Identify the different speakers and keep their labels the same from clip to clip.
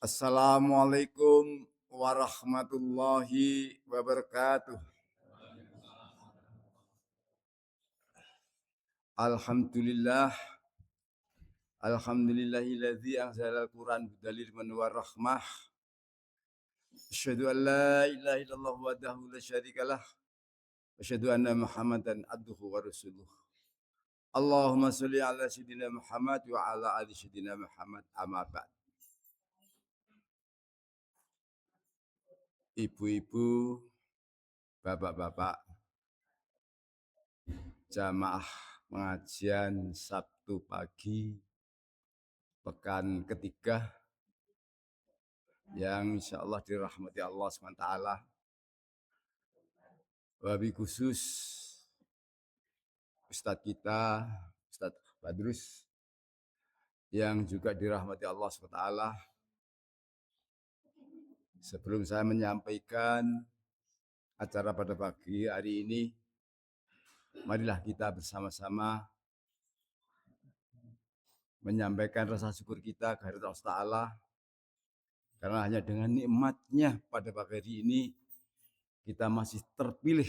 Speaker 1: Assalamualaikum warahmatullahi wabarakatuh. Alhamdulillah, alhamdulillahilladzi anzalal Qur'an bidalil man warahmah. Asyhadu an la ilaha illallah wahdahu la syarikalah. Asyhadu anna Muhammadan abduhu wa rasuluh. Allahumma sholli ala sayyidina Muhammad wa ala ali sayyidina Muhammad amma ba'd. Ibu-ibu, bapak-bapak, jamaah pengajian Sabtu pagi pekan ketiga yang insyaallah dirahmati Allah SWT. Wabil khusus Ustadz kita, Ustadz Badrus, yang juga dirahmati Allah SWT. Sebelum saya menyampaikan acara pada pagi hari ini, marilah kita bersama-sama menyampaikan rasa syukur kita kehadirat Allah Ta'ala, karena hanya dengan nikmatnya pada pagi hari ini kita masih terpilih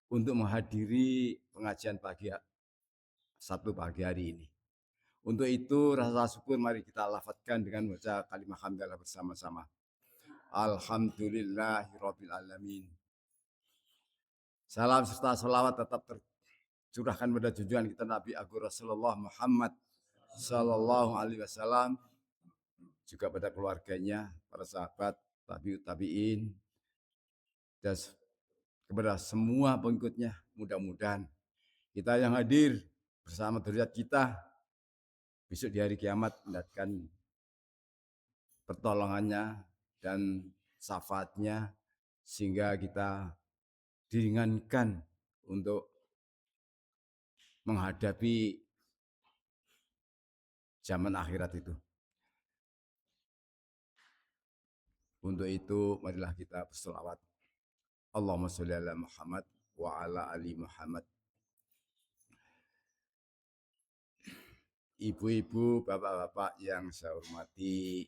Speaker 1: untuk menghadiri pengajian pagi Sabtu pagi hari ini. Untuk itu rasa syukur mari kita lafadzkan dengan membaca kalimat hamdalah bersama-sama. Alhamdulillahirabbil alamin. Salam serta salawat tetap tercurahkan pada junjungan kita Nabi Agung Rasulullah Muhammad sallallahu alaihi wasallam, juga pada keluarganya, para sahabat, tabi'in, dan kepada semua pengikutnya. Mudah-mudahan kita yang hadir bersama dzurriyyat kita besok di hari kiamat mendapatkan pertolongannya dan syafaatnya, sehingga kita diringankan untuk menghadapi zaman akhirat itu. Untuk itu marilah kita berselawat. Allahumma sholli ala Muhammad wa ala ali Muhammad. Ibu-ibu, bapak-bapak yang saya hormati,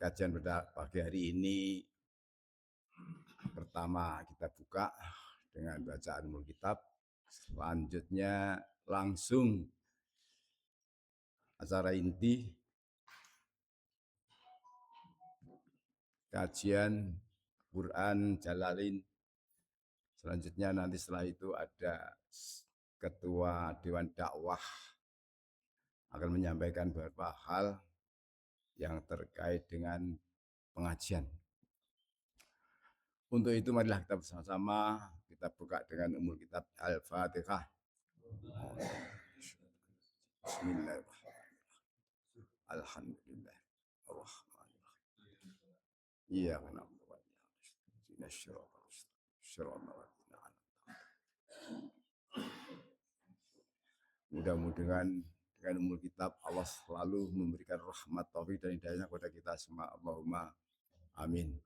Speaker 1: kajian pada pagi hari ini pertama kita buka dengan bacaan Ummul Kitab. Selanjutnya langsung acara inti kajian Quran Jalalain. Selanjutnya nanti setelah itu ada Ketua Dewan Dakwah akan menyampaikan beberapa hal yang terkait dengan pengajian. Untuk itu marilah kita bersama-sama kita buka dengan Ummul Kitab Al-Fatihah. Bismillahirrahmanirrahim. Alhamdulillah. Ar-Rahmanirrahim. Iyyaka na'budu wa iyyaka nasta'in. Mudah-mudahan dengan Ummul Kitab Allah selalu memberikan rahmat, taufik dan hidayahnya kepada kita semua. Allahumma amin.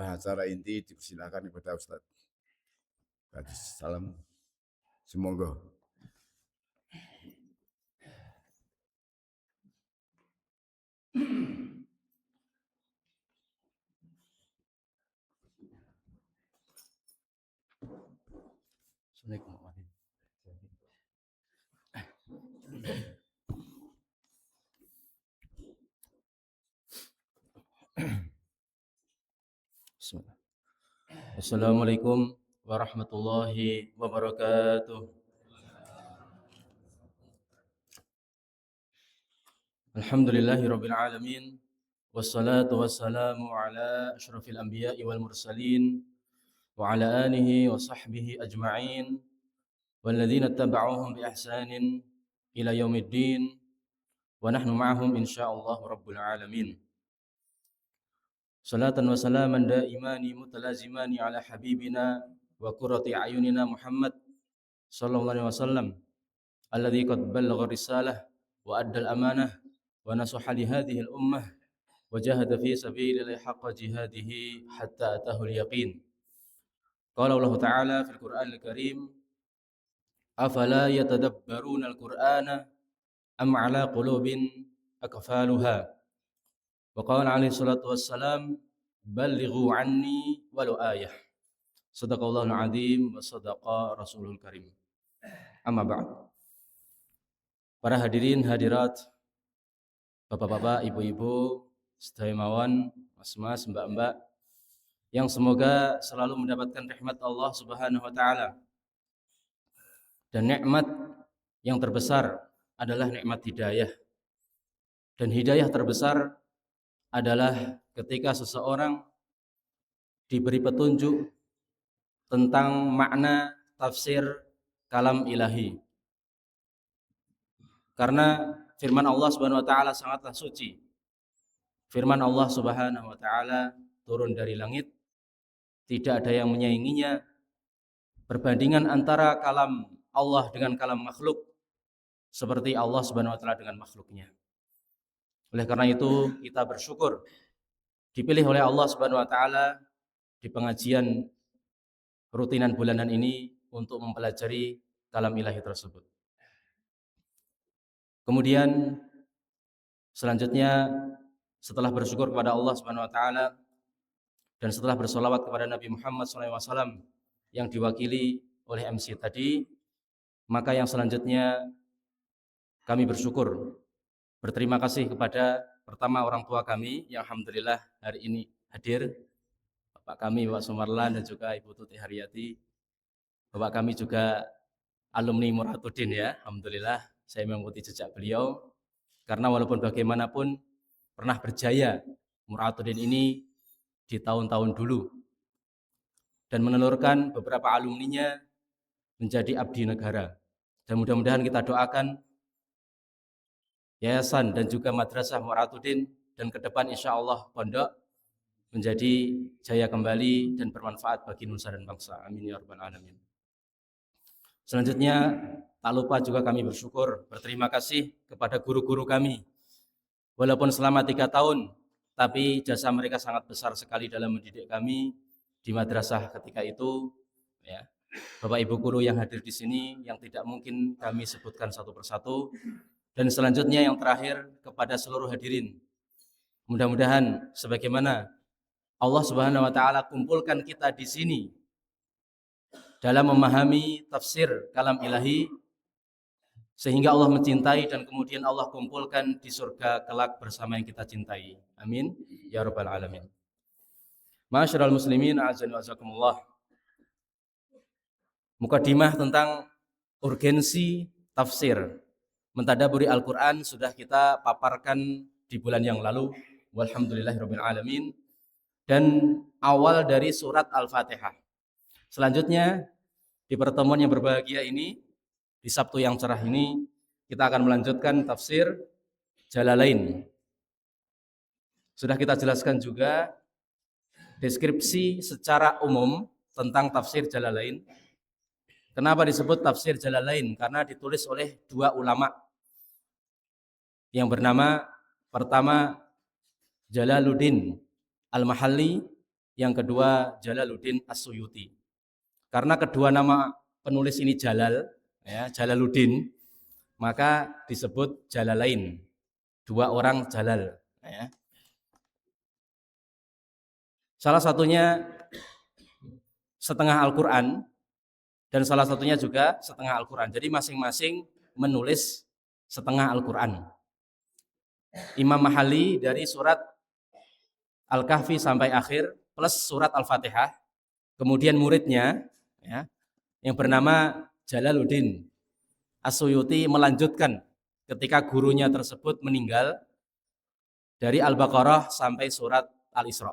Speaker 1: Acara inti dipersilakan kepada Ustaz Badrus. Salam. Semoga. Assalamualaikum.
Speaker 2: Assalamualaikum warahmatullahi wabarakatuh. Alhamdulillahirabbil alamin, wassalatu wassalamu ala asyrafil anbiya'i wal mursalin wa ala alihi wa sahbihi ajma'in walladzina tabauhum bi ihsanin ila yaumiddin wa nahnu ma'ahum insyaallah rabbul alamin. Salatan wa salaman daimani mutalazimani ala habibina wa qurrati ayunina Muhammad sallallahu alaihi wasallam alladzi qad ballagha risalah wa adda al-amanah wa nasaha li hadhihi al-ummah wa jahada fi sabilillahi haqqa jihadihi hatta atahu al-yaqin. Qala Allah Ta'ala fil Qur'anil Karim, afala yatadabbaruna al-Qur'ana am ala qulubin akfaluha. Wa qala alaihi salatu wassalam, ballighu anni walau ayah. Sadaqallahul azim wa sadaqa rasulul karim. Amma ba'd. Para hadirin hadirat, bapak-bapak, ibu-ibu, sedaya mawon, mas-mas, mbak-mbak, yang semoga selalu mendapatkan rahmat Allah Subhanahu wa taala. Dan nikmat yang terbesar adalah nikmat hidayah. Dan hidayah terbesar adalah ketika seseorang diberi petunjuk tentang makna tafsir kalam ilahi. Karena firman Allah Subhanahu wa taala sangatlah suci. Firman Allah Subhanahu wa taala turun dari langit, tidak ada yang menyainginya. Perbandingan antara kalam Allah dengan kalam makhluk seperti Allah Subhanahu wa taala dengan makhluknya. Oleh karena itu kita bersyukur dipilih oleh Allah Subhanahu wa taala di pengajian rutinan bulanan ini untuk mempelajari kalam ilahi tersebut. Kemudian selanjutnya setelah bersyukur kepada Allah Subhanahu wa taala dan setelah bersolawat kepada Nabi Muhammad SAW yang diwakili oleh MC tadi, maka yang selanjutnya kami berterima kasih kepada pertama orang tua kami yang alhamdulillah hari ini hadir, Bapak kami Bapak Sumarlan dan juga Ibu Tuti Haryati. Bapak kami juga alumni Muratuddin ya, alhamdulillah saya mengikuti jejak beliau karena walaupun bagaimanapun pernah berjaya Muratuddin ini di tahun-tahun dulu dan menelurkan beberapa alumninya menjadi abdi negara. Dan mudah-mudahan kita doakan yayasan dan juga madrasah Muratuddin dan ke depan insya Allah pondok menjadi jaya kembali dan bermanfaat bagi nusa dan bangsa. Amin ya rabbal alamin. Selanjutnya tak lupa juga kami berterima kasih kepada guru-guru kami. Walaupun selama 3 tahun, tapi jasa mereka sangat besar sekali dalam mendidik kami di madrasah ketika itu. Ya, Bapak Ibu guru yang hadir di sini yang tidak mungkin kami sebutkan satu persatu. Dan selanjutnya yang terakhir kepada seluruh hadirin. Mudah-mudahan sebagaimana Allah Subhanahu wa taala kumpulkan kita di sini dalam memahami tafsir kalam ilahi sehingga Allah mencintai dan kemudian Allah kumpulkan di surga kelak bersama yang kita cintai. Amin ya rabbal alamin. Ma'asyiral muslimin, a'azzani wa azakumullah. Mukadimah tentang urgensi tafsir mentadaburi Al-Qur'an sudah kita paparkan di bulan yang lalu, walhamdulillahirabbil alamin, dan awal dari surat Al-Fatihah. Selanjutnya di pertemuan yang berbahagia ini, di Sabtu yang cerah ini, kita akan melanjutkan tafsir Jalalain. Sudah kita jelaskan juga deskripsi secara umum tentang tafsir Jalalain. Kenapa disebut tafsir Jalalain? Karena ditulis oleh 2 ulama yang bernama pertama Jalaluddin Al-Mahalli, yang kedua Jalaluddin As-Suyuti. Karena kedua nama penulis ini Jalal, ya, Jalaluddin, maka disebut Jalalain, 2 orang Jalal. Ya. Salah satunya setengah Al-Quran dan salah satunya juga setengah Al-Quran. Jadi masing-masing menulis setengah Al-Quran. Imam Mahalli dari surat Al-Kahfi sampai akhir plus surat Al-Fatihah. Kemudian muridnya ya, yang bernama Jalaluddin As-Suyuti melanjutkan ketika gurunya tersebut meninggal dari Al-Baqarah sampai surat Al-Isra.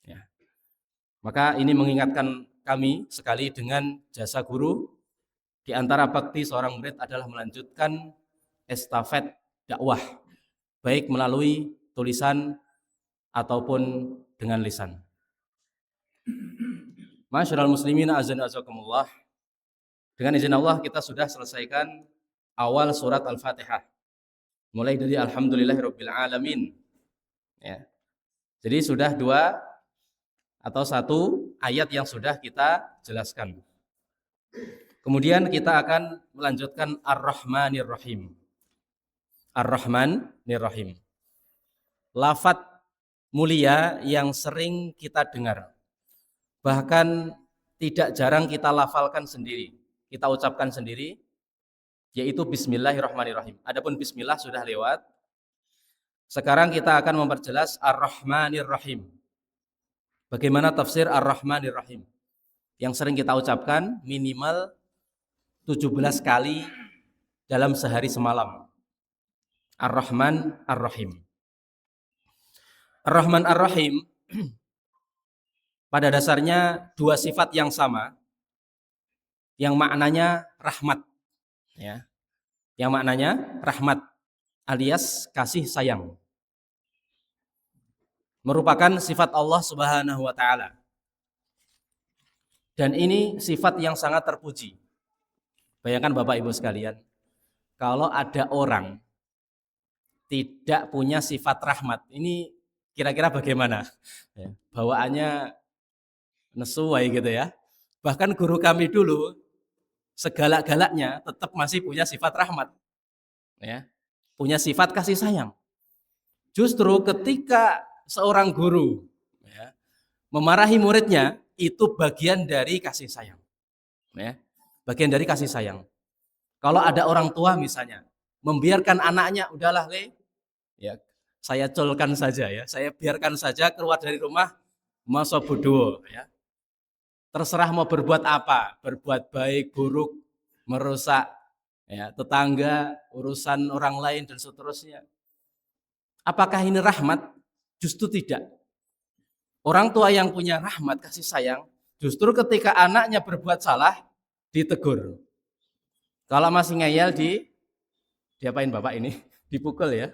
Speaker 2: Ya. Maka ini mengingatkan kami sekali dengan jasa guru. Di antara bakti seorang murid adalah melanjutkan estafet dakwah, baik melalui tulisan ataupun dengan lisan. Ma'asyiral muslimin, azan azakumullah. Dengan izin Allah kita sudah selesaikan awal surat Al-Fatihah. Mulai dari alhamdulillahirabbil alamin. Ya. Jadi sudah 2 atau 1 ayat yang sudah kita jelaskan. Kemudian kita akan melanjutkan Ar-Rahmanir Rahim. Ar-Rahmanir Rahim. lafadz mulia yang sering kita dengar. Bahkan tidak jarang kita lafalkan sendiri, kita ucapkan sendiri, yaitu Bismillahirrahmanirrahim. Adapun Bismillah sudah lewat. Sekarang kita akan memperjelas Ar-Rahmanir-Rahim. Bagaimana tafsir Ar-Rahmanir-Rahim? Yang sering kita ucapkan minimal 17 kali dalam sehari semalam. Ar-Rahman Ar-Rahim. Ar-Rahman Ar-Rahim pada dasarnya dua sifat yang sama, yang maknanya rahmat, ya. Yang maknanya rahmat alias kasih sayang. Merupakan sifat Allah Subhanahu wa taala. Dan ini sifat yang sangat terpuji. Bayangkan Bapak Ibu sekalian, kalau ada orang tidak punya sifat rahmat, ini kira-kira bagaimana? Bawaannya nesuai gitu ya. Bahkan guru kami dulu segalak-galaknya tetap masih punya sifat rahmat, ya, punya sifat kasih sayang. Justru ketika seorang guru, ya, memarahi muridnya, itu bagian dari kasih sayang, ya, bagian dari kasih sayang. Kalau ada orang tua misalnya membiarkan anaknya, udahlah ya, saya colkan saja, ya, saya biarkan saja keluar dari rumah, masa bodoh, ya. Terserah mau berbuat apa, berbuat baik, buruk, merusak, ya, tetangga, urusan orang lain dan seterusnya. Apakah ini rahmat? Justru tidak. Orang tua yang punya rahmat, kasih sayang, justru ketika anaknya berbuat salah, ditegur. Kalau masih ngeyel, diapain Bapak ini? Dipukul, ya.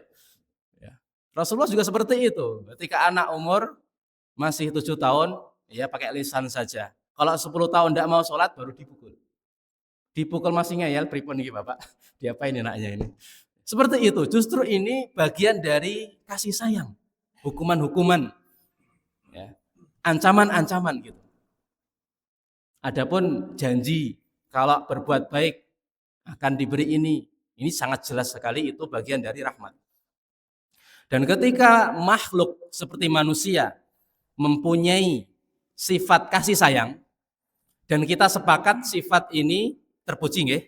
Speaker 2: Rasulullah juga seperti itu. Ketika anak umur masih 7 tahun, ya pakai lisan saja. Kalau 10 tahun tidak mau sholat, baru dipukul. Dipukul masih ngeyel, pripun iki Bapak? Diapain anaknya ini? Seperti itu. Justru ini bagian dari kasih sayang. Hukuman-hukuman, ya, ancaman-ancaman gitu. Adapun janji kalau berbuat baik akan diberi ini sangat jelas sekali, itu bagian dari rahmat. Dan ketika makhluk seperti manusia mempunyai sifat kasih sayang, dan kita sepakat sifat ini terpuji, nggih.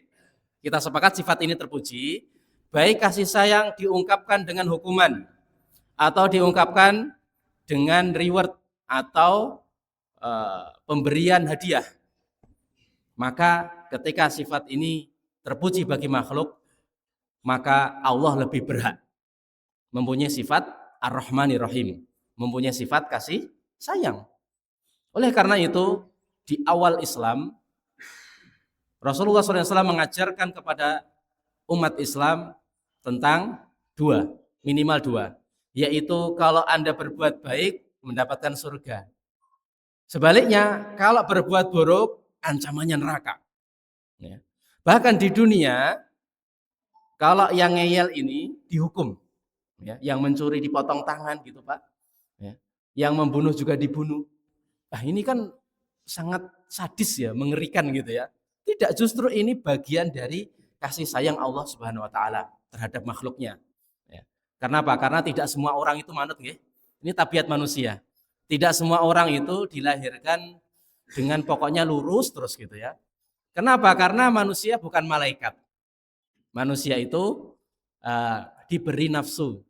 Speaker 2: Kita sepakat sifat ini terpuji, baik kasih sayang diungkapkan dengan hukuman atau diungkapkan dengan reward atau pemberian hadiah. Maka ketika sifat ini terpuji bagi makhluk, maka Allah lebih berhak mempunyai sifat Ar-Rahmanir-Rahim, mempunyai sifat kasih sayang. Oleh karena itu, di awal Islam, Rasulullah SAW mengajarkan kepada umat Islam tentang minimal dua, yaitu kalau Anda berbuat baik, mendapatkan surga. Sebaliknya, kalau berbuat buruk, ancamannya neraka. Ya. Bahkan di dunia, kalau yang ngeyel ini dihukum, ya, yang mencuri dipotong tangan gitu Pak, ya, yang membunuh juga dibunuh. Nah, ini kan sangat sadis, ya, mengerikan gitu ya. Tidak, justru ini bagian dari kasih sayang Allah Subhanahu wa taala terhadap makhluknya. Ya. Karena apa? Karena tidak semua orang itu manut, nggih. Ini tabiat manusia. Tidak semua orang itu dilahirkan dengan pokoknya lurus terus gitu ya. Kenapa? Karena manusia bukan malaikat. Manusia itu diberi nafsu.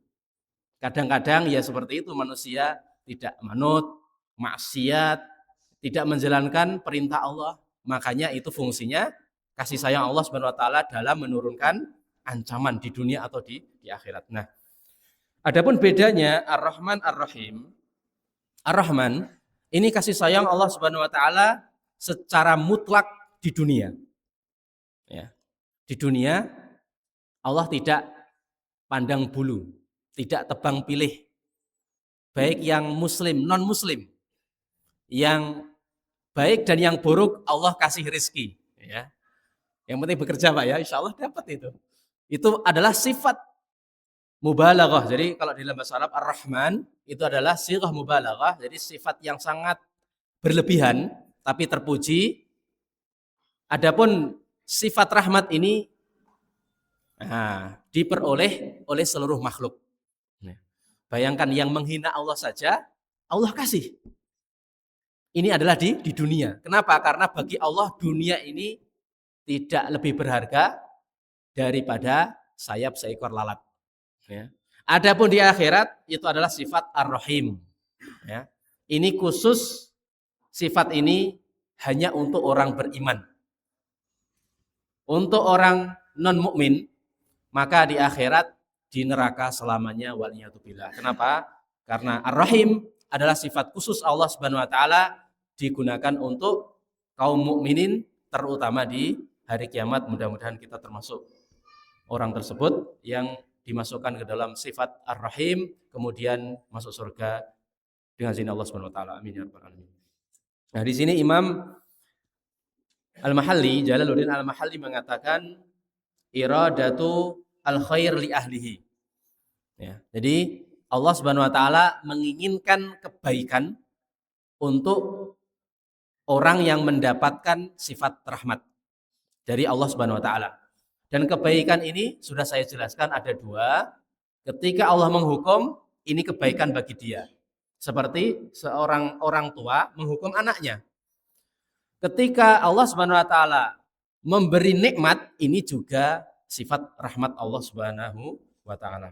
Speaker 2: Kadang-kadang ya seperti itu, manusia tidak manut, maksiat, tidak menjalankan perintah Allah. Makanya itu fungsinya kasih sayang Allah Subhanahu wa taala dalam menurunkan ancaman di dunia atau di akhirat. Nah, adapun bedanya Ar-Rahman Ar-Rahim. Ar-Rahman ini kasih sayang Allah Subhanahu wa taala secara mutlak di dunia. Ya. Di dunia Allah tidak pandang bulu, tidak tebang pilih. Baik yang muslim, non muslim. Yang baik dan yang buruk Allah kasih rezeki, ya. Yang penting bekerja Pak ya, insya Allah dapat itu. Itu adalah sifat mubalaghah. Jadi kalau di dalam bahasa Arab Ar-Rahman itu adalah sirah mubalaghah, jadi sifat yang sangat berlebihan tapi terpuji. Adapun sifat rahmat ini diperoleh oleh seluruh makhluk. Bayangkan yang menghina Allah saja, Allah kasih. Ini adalah di dunia. Kenapa? Karena bagi Allah dunia ini tidak lebih berharga daripada sayap seekor lalat. Ya. Adapun di akhirat itu adalah sifat Ar-Rahim. Ya. Ini khusus sifat ini hanya untuk orang beriman. Untuk orang non mukmin maka di akhirat di neraka selamanya waliyatubillah. Kenapa? Karena Ar-Rahim adalah sifat khusus Allah Subhanahu wa taala digunakan untuk kaum mukminin terutama di hari kiamat. Mudah-mudahan kita termasuk orang tersebut yang dimasukkan ke dalam sifat Ar-Rahim kemudian masuk surga dengan izin Allah Subhanahu wa taala. Amin ya rabbal alamin. Nah, di sini Imam Al-Mahalli, Jalaluddin Al-Mahalli mengatakan iradatu al-khair li ahlihi. Ya, jadi Allah Subhanahu wa taala menginginkan kebaikan untuk orang yang mendapatkan sifat rahmat dari Allah Subhanahu wa taala. Dan kebaikan ini sudah saya jelaskan ada dua. Ketika Allah menghukum, ini kebaikan bagi dia. Seperti seorang orang tua menghukum anaknya. Ketika Allah Subhanahu wa taala memberi nikmat, ini juga sifat rahmat Allah Subhanahu wa taala.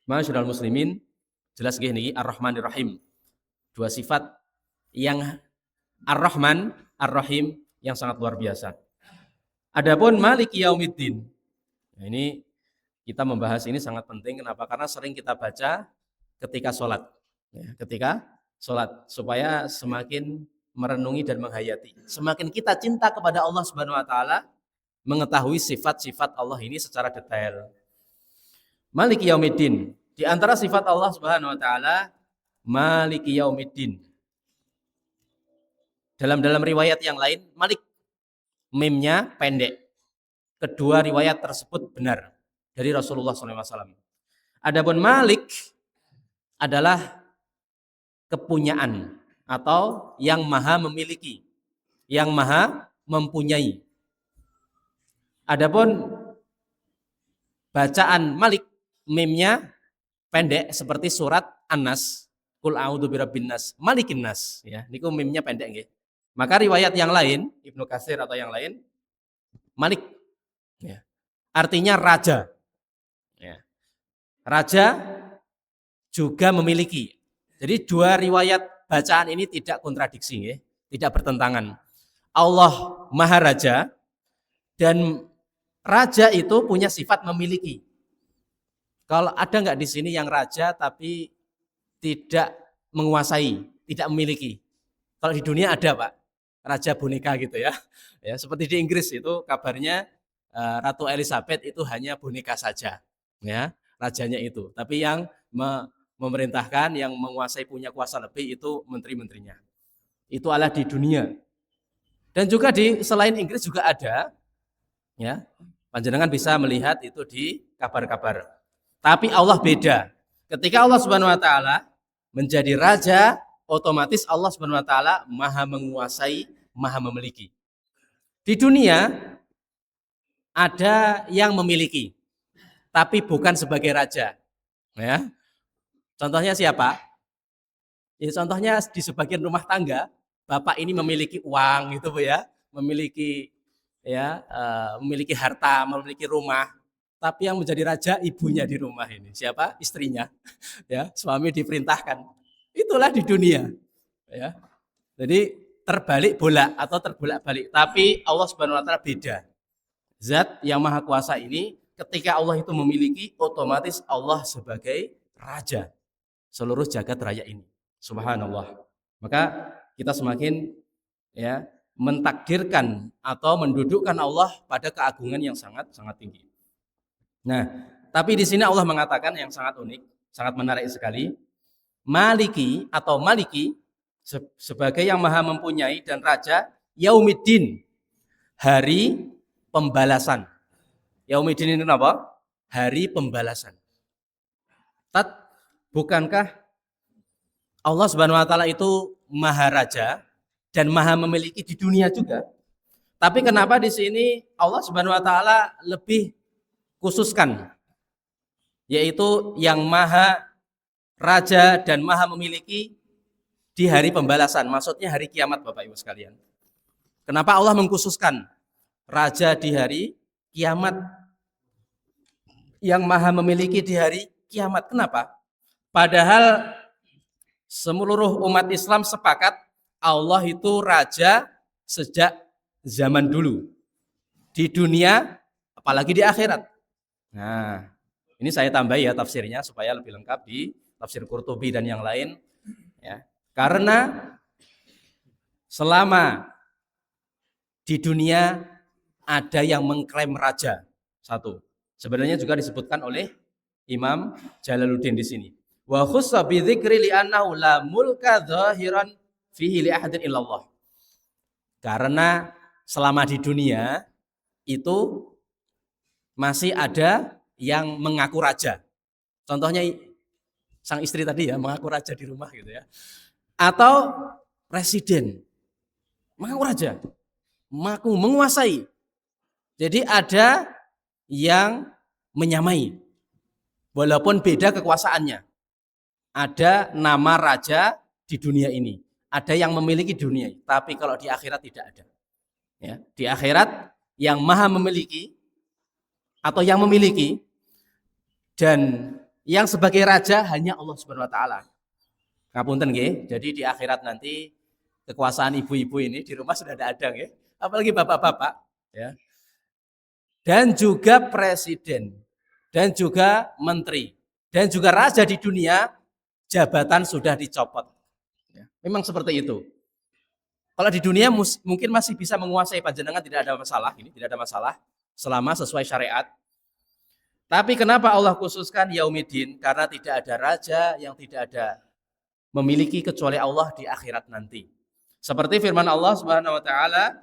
Speaker 2: Masyaallah muslimin, jelas gini Ar-Rahmanir Rahim. Dua sifat yang Ar-Rahman, Ar-Rahim yang sangat luar biasa. Adapun Maliki Yaumiddin. Nah, ini kita membahas ini sangat penting. Kenapa? Karena sering kita baca ketika sholat. Ya, ketika sholat supaya semakin merenungi dan menghayati. Semakin kita cinta kepada Allah Subhanahu wa taala, mengetahui sifat-sifat Allah ini secara detail. Maliki Yaumiddin. Di antara sifat Allah Subhanahu wa taala Maliki Yaumiddin. Dalam riwayat yang lain Malik mimnya pendek. Kedua riwayat tersebut benar dari Rasulullah SAW. Adapun Malik adalah kepunyaan atau yang maha memiliki, yang maha mempunyai. Adapun bacaan Malik mimnya pendek seperti surat An-Nas, Qul a'udzu birabbin nas, Malikin nas, ya. Niku mimnya pendek nggih. Maka riwayat yang lain, Ibnu Katsir atau yang lain, Malik, ya. Artinya raja. Ya. Raja juga memiliki. Jadi dua riwayat bacaan ini tidak kontradiksi, ya. Tidak bertentangan. Allah Maha Raja dan raja itu punya sifat memiliki. Kalau ada nggak di sini yang raja tapi tidak menguasai, tidak memiliki? Kalau di dunia ada, Pak. Raja boneka gitu ya. Ya, seperti di Inggris itu kabarnya Ratu Elizabeth itu hanya boneka saja, ya, rajanya itu. Tapi yang memerintahkan, yang menguasai, punya kuasa lebih itu menteri-menterinya. Itu adalah di dunia. Dan juga di selain Inggris juga ada, ya. Panjenengan bisa melihat itu di kabar-kabar. Tapi Allah beda. Ketika Allah Subhanahu wa taala menjadi raja, otomatis Allah Subhanahu wa taala maha menguasai, maha memiliki. Di dunia ada yang memiliki, tapi bukan sebagai raja. Ya. Contohnya siapa? Ya, contohnya di sebagian rumah tangga, bapak ini memiliki uang gitu Bu ya, memiliki memiliki harta, memiliki rumah. Tapi yang menjadi raja ibunya di rumah ini. Siapa? Istrinya. Ya, suami diperintahkan. Itulah di dunia. Ya. Jadi terbalik bola atau terbolak-balik. Tapi Allah Subhanahu wa taala beda. Zat yang maha kuasa ini ketika Allah itu memiliki, otomatis Allah sebagai raja seluruh jagat raya ini. Subhanallah. Maka kita semakin ya mentakdirkan atau mendudukkan Allah pada keagungan yang sangat tinggi. Nah, tapi di sini Allah mengatakan yang sangat unik, sangat menarik sekali. Maliki atau Maliki sebagai yang maha mempunyai dan raja, Yaumiddin, hari pembalasan. Yaumiddin ini apa? Hari pembalasan. Bukankah Allah Subhanahu wa taala itu maha raja dan maha memiliki di dunia juga? Tapi kenapa di sini Allah Subhanahu wa taala lebih khususkan, yaitu yang maha raja dan maha memiliki di hari pembalasan, maksudnya hari kiamat Bapak Ibu sekalian. Kenapa Allah mengkhususkan raja di hari kiamat, yang maha memiliki di hari kiamat? Kenapa? Padahal seluruh umat Islam sepakat Allah itu raja sejak zaman dulu. Di dunia, apalagi di akhirat. Nah, ini saya tambah ya tafsirnya supaya lebih lengkap di tafsir Qurtubi dan yang lain. Ya. Karena selama di dunia ada yang mengklaim raja. Satu. Sebenarnya juga disebutkan oleh Imam Jalaluddin di sini. Wa khussa bi dzikri li annahu la mulka zahiran fihi li ahadin illallah. Karena selama di dunia itu masih ada yang mengaku raja. Contohnya sang istri tadi ya, mengaku raja di rumah gitu ya. Atau presiden mengaku raja, mengaku menguasai. Jadi ada yang menyamai walaupun beda kekuasaannya. Ada nama raja di dunia ini, ada yang memiliki dunia, tapi kalau di akhirat tidak ada. Ya, di akhirat yang maha memiliki atau yang memiliki dan yang sebagai raja hanya Allah Subhanahu wa taala. Ngapunten nggih. Jadi di akhirat nanti kekuasaan ibu-ibu ini di rumah sudah tidak ada nggih. Apalagi bapak-bapak ya. Dan juga presiden dan juga menteri dan juga raja di dunia, jabatan sudah dicopot. Ya, memang seperti itu. Kalau di dunia mungkin masih bisa menguasai panjenengan, tidak ada masalah, ini tidak ada masalah selama sesuai syariat. Tapi kenapa Allah khususkan Yaumiddin? Karena tidak ada raja yang tidak ada memiliki kecuali Allah di akhirat nanti. Seperti firman Allah Subhanahu wa taala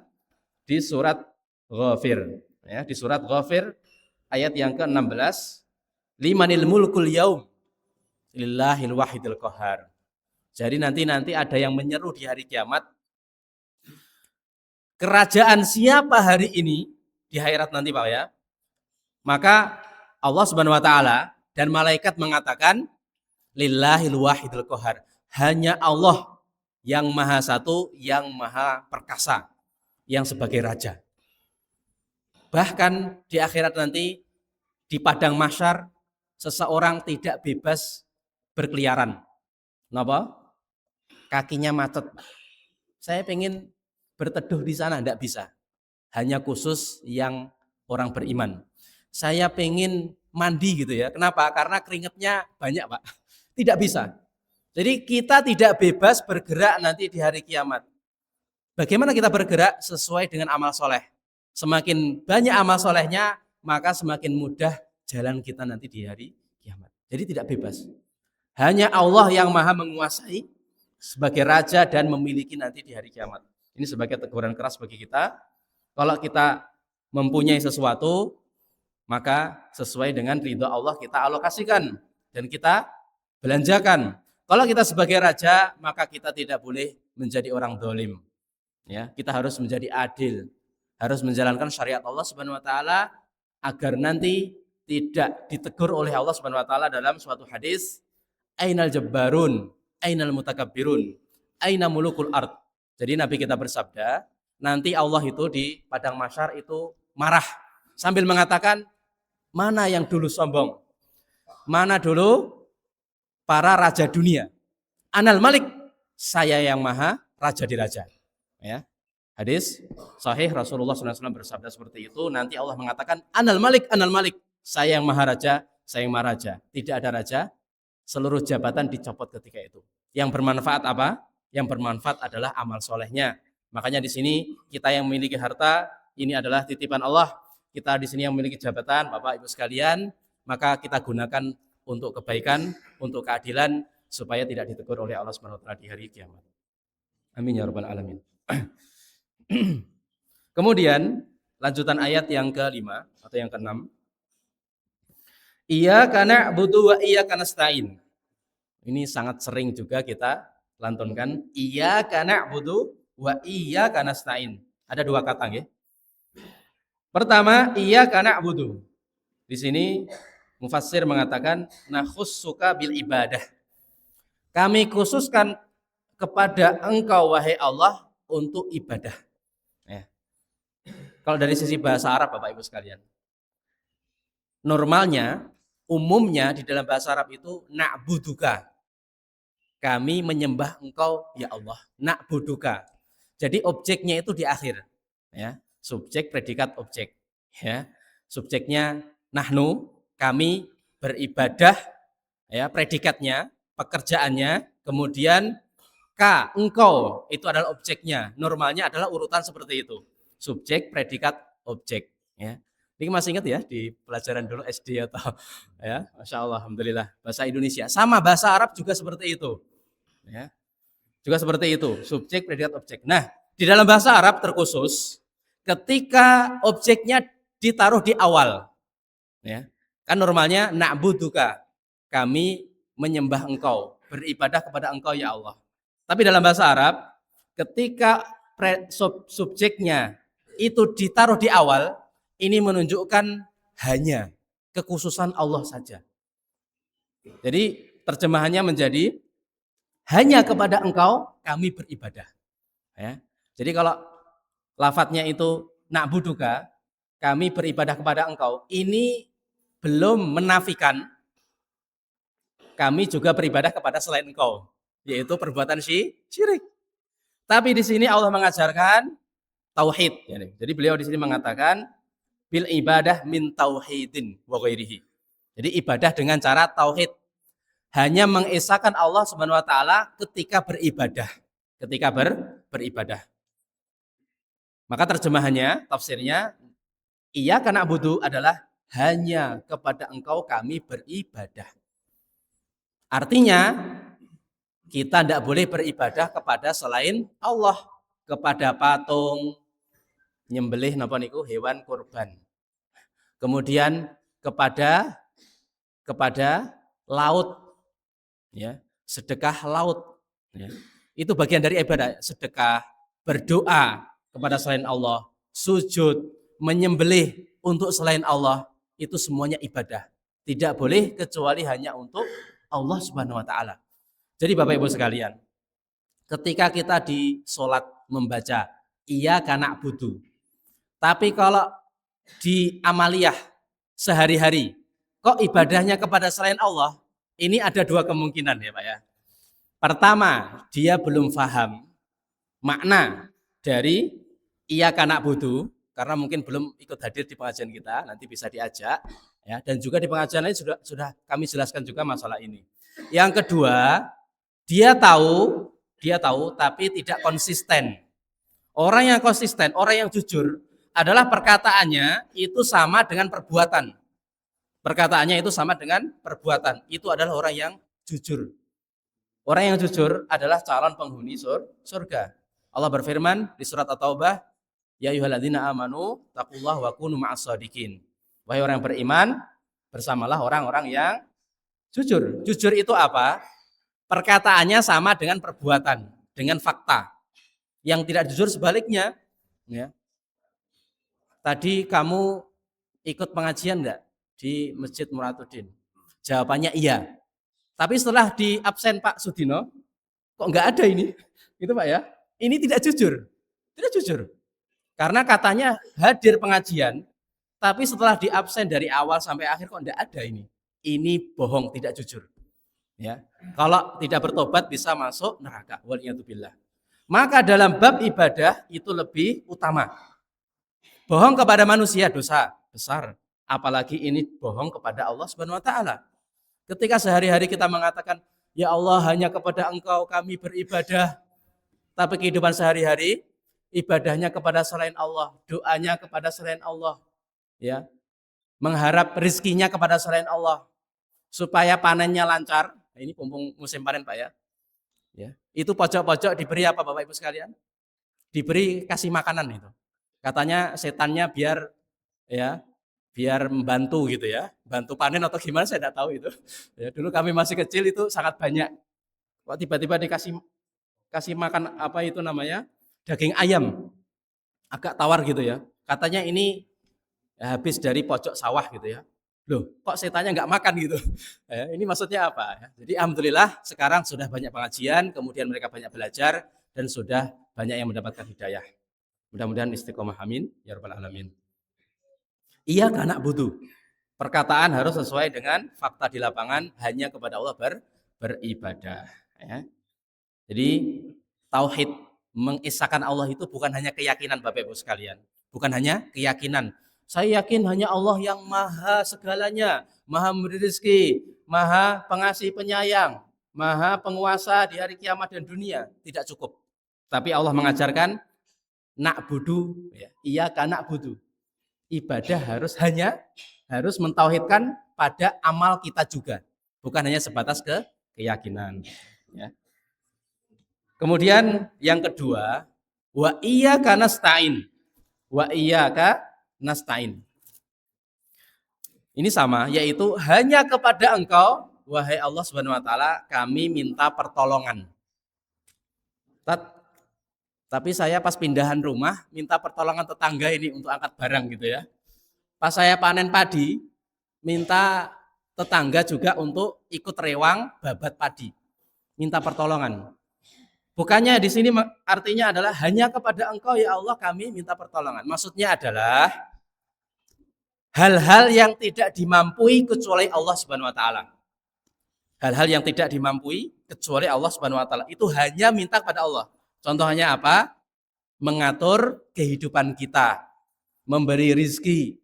Speaker 2: di surat Ghafir. Ya, di surat Ghafir ayat yang ke-16, limanil mulkul yaum lillahil wahidil qahar. Jadi nanti ada yang menyeru di hari kiamat, kerajaan siapa hari ini di akhirat nanti Pak ya? Maka Allah Subhanahu wa taala dan malaikat mengatakan lillahil wahidil qahar. Hanya Allah yang maha satu, yang maha perkasa, yang sebagai raja. Bahkan di akhirat nanti di padang mahsyar seseorang tidak bebas berkeliaran. Kenapa? Kakinya macet. Saya pengen berteduh di sana, tidak bisa. Hanya khusus yang orang beriman. Saya pengen mandi gitu ya. Kenapa? Karena keringatnya banyak Pak. Tidak bisa. Jadi kita tidak bebas bergerak nanti di hari kiamat. Bagaimana kita bergerak? Sesuai dengan amal soleh. Semakin banyak amal solehnya, maka semakin mudah jalan kita nanti di hari kiamat. Jadi tidak bebas. Hanya Allah yang maha menguasai sebagai raja dan memiliki nanti di hari kiamat. Ini sebagai teguran keras bagi kita. Kalau kita mempunyai sesuatu, maka sesuai dengan ridho Allah kita alokasikan dan kita belanjakan. Kalau kita sebagai raja, maka kita tidak boleh menjadi orang dolim. Ya, kita harus menjadi adil, harus menjalankan syariat Allah Subhanahu wa taala agar nanti tidak ditegur oleh Allah Subhanahu wa taala dalam suatu hadis, ainal jabbarun, ainal mutakabbirun, aina mulukul ard. Jadi Nabi kita bersabda, nanti Allah itu di padang mahsyar itu marah sambil mengatakan, mana yang dulu sombong? Mana dulu para raja dunia? Anal Malik, saya yang maha raja di raja. Ya. Hadis sahih Rasulullah SAW bersabda seperti itu. Nanti Allah mengatakan Anal Malik, saya yang maha raja, saya yang maha raja. Tidak ada raja, seluruh jabatan dicopot ketika itu. Yang bermanfaat apa? Yang bermanfaat adalah amal solehnya. Makanya di sini kita yang memiliki harta, ini adalah titipan Allah. Kita di sini yang memiliki jabatan, Bapak Ibu sekalian, maka kita gunakan untuk kebaikan, untuk keadilan, supaya tidak ditegur oleh Allah Subhanahu wa taala di hari kiamat. Amin ya rabbal alamin. Kemudian lanjutan ayat yang ke-5 atau yang ke-6. Iyyaka na'budu wa iyyaka nasta'in. Ini sangat sering juga kita lantunkan. Iyyaka na'budu wa iyyaka nasta'in. Ada dua kata nggih. Pertama, iyyaka na'budu. Di sini mufassir mengatakan nakhussuka bil ibadah. Kami khususkan kepada Engkau wahai Allah untuk ibadah. Ya. Kalau dari sisi bahasa Arab Bapak Ibu sekalian, normalnya, umumnya di dalam bahasa Arab itu na'buduka. Kami menyembah Engkau ya Allah. Na'buduka. Jadi objeknya itu di akhir. Ya. Subjek, predikat, objek. Ya. Subjeknya nahnu, kami beribadah, ya, predikatnya, pekerjaannya, kemudian ka, engkau, itu adalah objeknya. Normalnya adalah urutan seperti itu. Subjek, predikat, objek. Ya. Ini masih ingat ya di pelajaran dulu SD atau ya, Masya Allah, Alhamdulillah. Bahasa Indonesia. Sama bahasa Arab juga seperti itu. Ya. Juga seperti itu, subjek, predikat, objek. Nah, di dalam bahasa Arab terkhusus, ketika objeknya ditaruh di awal, ya, kan normalnya na'buduka, kami menyembah engkau, beribadah kepada engkau ya Allah. Tapi dalam bahasa Arab, ketika subjeknya itu ditaruh di awal, ini menunjukkan hanya kekhususan Allah saja. Jadi terjemahannya menjadi hanya kepada engkau kami beribadah. Ya. Jadi kalau lafadznya itu na'buduka, kami beribadah kepada engkau, ini belum menafikan kami juga beribadah kepada selain engkau, yaitu perbuatan syirik. Tapi di sini Allah mengajarkan tauhid. Jadi beliau di sini mengatakan bil ibadah min tauhidin wa ghairihi. Jadi ibadah dengan cara tauhid, hanya mengesahkan Allah Subhanahu wa taala ketika beribadah. Ketika beribadah. Maka terjemahannya, tafsirnya, iyyaka na'budu adalah hanya kepada engkau kami beribadah. Artinya, kita tidak boleh beribadah kepada selain Allah, kepada patung, nyembelih napa niku hewan kurban. Kemudian kepada laut, ya, sedekah laut, ya. Itu bagian dari ibadah, sedekah, berdoa kepada selain Allah, sujud, menyembelih untuk selain Allah, itu semuanya ibadah. Tidak boleh kecuali hanya untuk Allah Subhanahu wa taala. Jadi Bapak Ibu sekalian, ketika kita di sholat membaca iyyaka na'budu, tapi kalau di amaliyah sehari-hari kok ibadahnya kepada selain Allah, ini ada dua kemungkinan ya Pak ya. Pertama, dia belum paham makna dari iyyaka na'budu, karena mungkin belum ikut hadir di pengajian kita, nanti bisa diajak ya, dan juga di pengajian lain sudah kami jelaskan juga masalah ini. Yang kedua, dia tahu tapi tidak konsisten. Orang yang konsisten, orang yang jujur adalah perkataannya itu sama dengan perbuatan. Perkataannya itu sama dengan perbuatan. Itu adalah orang yang jujur. Orang yang jujur adalah calon penghuni surga. Allah berfirman di surat At-Taubah, ya ayyuhalladzina amanu taqullaha wa kunu ma'as shadiqin. Wahai orang yang beriman, bersamalah orang-orang yang jujur. Jujur itu apa? Perkataannya sama dengan perbuatan, dengan fakta. Yang tidak jujur sebaliknya, ya. Tadi kamu ikut pengajian enggak di Masjid Muratuddin? Jawabannya iya. Tapi setelah di absen Pak Sudino, kok enggak ada ini? Itu Pak ya. Ini tidak jujur. Tidak jujur. Karena katanya hadir pengajian, tapi setelah di absen dari awal sampai akhir kok enggak ada ini. Ini bohong, tidak jujur. Ya. Kalau tidak bertobat bisa masuk neraka. Waliyadzubillah. Maka dalam bab ibadah itu lebih utama. Bohong kepada manusia dosa besar, apalagi ini bohong kepada Allah Subhanahu wa taala. Ketika sehari-hari kita mengatakan, ya Allah hanya kepada Engkau kami beribadah, tapi kehidupan sehari-hari ibadahnya kepada selain Allah, doanya kepada selain Allah, ya. Mengharap rezekinya kepada selain Allah supaya panennya lancar. Ini musim panen Pak ya. Ya. Itu pojok-pojok diberi apa Bapak Ibu sekalian? Diberi kasih makanan itu. Katanya setannya biar membantu gitu ya. Bantu panen atau gimana saya tidak tahu itu. Ya, dulu kami masih kecil itu sangat banyak. Kok tiba-tiba dikasih makan apa itu namanya? Daging ayam. Agak tawar gitu ya. Katanya ini habis dari pojok sawah gitu ya. Loh, kok setannya nggak makan gitu? Ini maksudnya apa? Jadi alhamdulillah sekarang sudah banyak pengajian, kemudian mereka banyak belajar dan sudah banyak yang mendapatkan hidayah. Mudah-mudahan istiqomah, amin ya rabbal alamin. Iya karena butuh. Perkataan harus sesuai dengan fakta di lapangan, hanya kepada Allah beribadah. Ya. Jadi tauhid mengisahkan Allah itu bukan hanya keyakinan Bapak Ibu sekalian, bukan hanya keyakinan. Saya yakin hanya Allah yang maha segalanya, maha memberi rezeki, maha pengasih penyayang, maha penguasa di hari kiamat dan dunia. Tidak cukup. Tapi Allah mengajarkan nak budu, ya, iya kanak budu. Ibadah harus mentauhidkan pada amal kita juga, bukan hanya sebatas keyakinan. Ya. Kemudian yang kedua, wa iyyaka nasta'in. Wa iyyaka nasta'in. Ini sama, yaitu hanya kepada Engkau, wahai Allah Subhanahu wa taala, kami minta pertolongan. Tapi saya pas pindahan rumah minta pertolongan tetangga ini untuk angkat barang gitu ya. Pas saya panen padi, minta tetangga juga untuk ikut rewang babat padi. Minta pertolongan. Bukannya di sini artinya adalah hanya kepada Engkau ya Allah kami minta pertolongan. Maksudnya adalah hal-hal yang tidak dimampui kecuali Allah Subhanahu wa taala. Hal-hal yang tidak dimampui kecuali Allah Subhanahu wa taala itu hanya minta kepada Allah. Contohnya apa? Mengatur kehidupan kita, memberi rizki,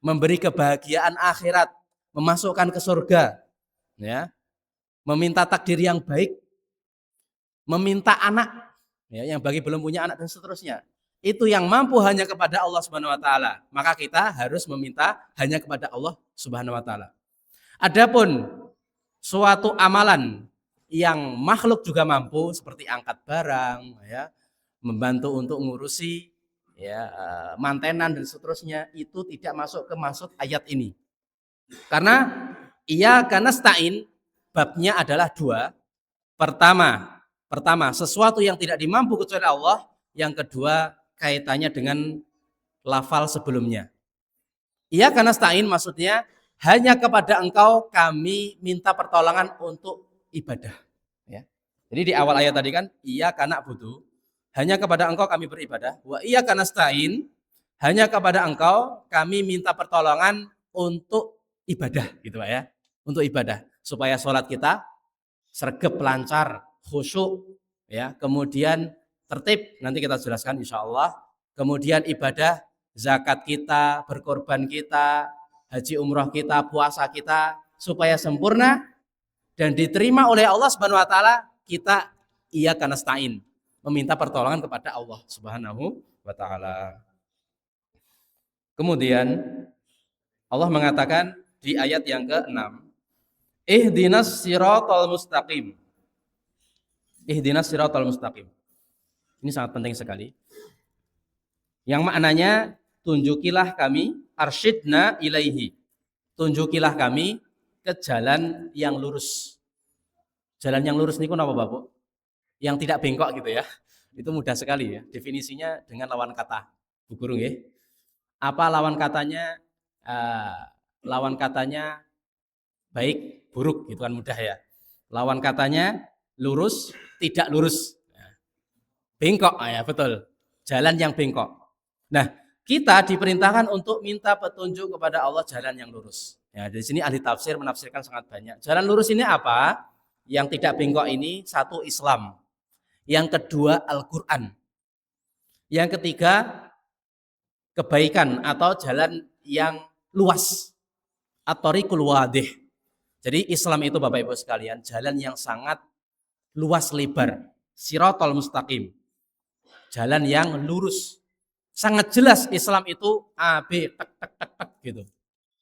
Speaker 2: memberi kebahagiaan akhirat, memasukkan ke surga, ya, meminta takdir yang baik, meminta anak, ya, yang bagi belum punya anak dan seterusnya. Itu yang mampu hanya kepada Allah Subhanahu wa taala. Maka kita harus meminta hanya kepada Allah Subhanahu wa taala. Adapun suatu amalan yang makhluk juga mampu seperti angkat barang, ya, membantu untuk ngurusi, ya, mantenan dan seterusnya, itu tidak masuk ke maksud ayat ini. Karena iyyaka nasta'in babnya adalah dua. Pertama, sesuatu yang tidak dimampu kecuali Allah. Yang kedua, kaitannya dengan lafal sebelumnya. Iyyaka nasta'in maksudnya hanya kepada Engkau kami minta pertolongan untuk ibadah. Ya. Jadi di awal ayat tadi kan iyyaka na'budu, hanya kepada Engkau kami beribadah. Wa iyyaka nasta'in, hanya kepada Engkau kami minta pertolongan untuk ibadah, gitu Pak ya. Untuk ibadah supaya sholat kita sregep, lancar, khusyuk, ya. Kemudian tertib, nanti kita jelaskan insyaallah. Kemudian ibadah, zakat kita, berkorban kita, haji umroh kita, puasa kita supaya sempurna dan diterima oleh Allah Subhanahu wa taala. Kita iyyaka nasta'in, meminta pertolongan kepada Allah Subhanahu wa taala. Kemudian Allah mengatakan di ayat yang ke-6, ihdinas siratal mustaqim. Ihdinas siratal mustaqim. Ini sangat penting sekali. Yang maknanya tunjukilah kami, arsyidna ilaihi. Tunjukilah kami ke jalan yang lurus. Jalan yang lurus niku napa Bapak? Yang tidak bengkok gitu ya. Itu mudah sekali ya. Definisinya dengan lawan kata. Bu Guru nggih. Apa lawan katanya? Lawan katanya baik, buruk gitu kan mudah ya. Lawan katanya lurus, tidak lurus. Bengkok ya, betul. Jalan yang bengkok. Nah, kita diperintahkan untuk minta petunjuk kepada Allah jalan yang lurus. Ya, di sini ahli tafsir menafsirkan sangat banyak. Jalan lurus ini apa? Yang tidak bengkok ini satu Islam. Yang kedua Al-Quran. Yang ketiga kebaikan atau jalan yang luas. At-thariqul wadih. Jadi Islam itu Bapak Ibu sekalian jalan yang sangat luas lebar. Siratal mustaqim. Jalan yang lurus. Sangat jelas Islam itu A, B, tek, tek, tek, tek gitu.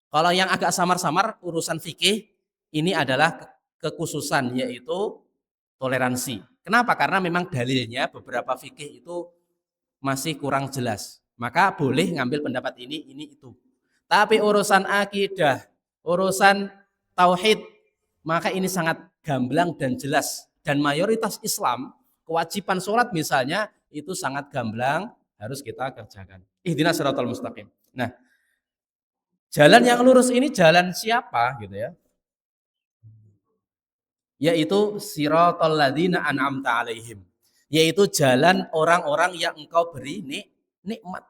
Speaker 2: Kalau yang agak samar-samar urusan fikih ini adalah kekhususan yaitu toleransi. Kenapa? Karena memang dalilnya beberapa fikih itu masih kurang jelas. Maka boleh ngambil pendapat ini, itu. Tapi urusan akidah, urusan tauhid, maka ini sangat gamblang dan jelas. Dan mayoritas Islam, kewajiban sholat misalnya, itu sangat gamblang, harus kita kerjakan. Ihdinas siratal mustaqim. Nah, Jalan yang lurus ini jalan siapa gitu ya? Yaitu siratal ladzina an'amta alaihim. Yaitu jalan orang-orang yang engkau beri nikmat,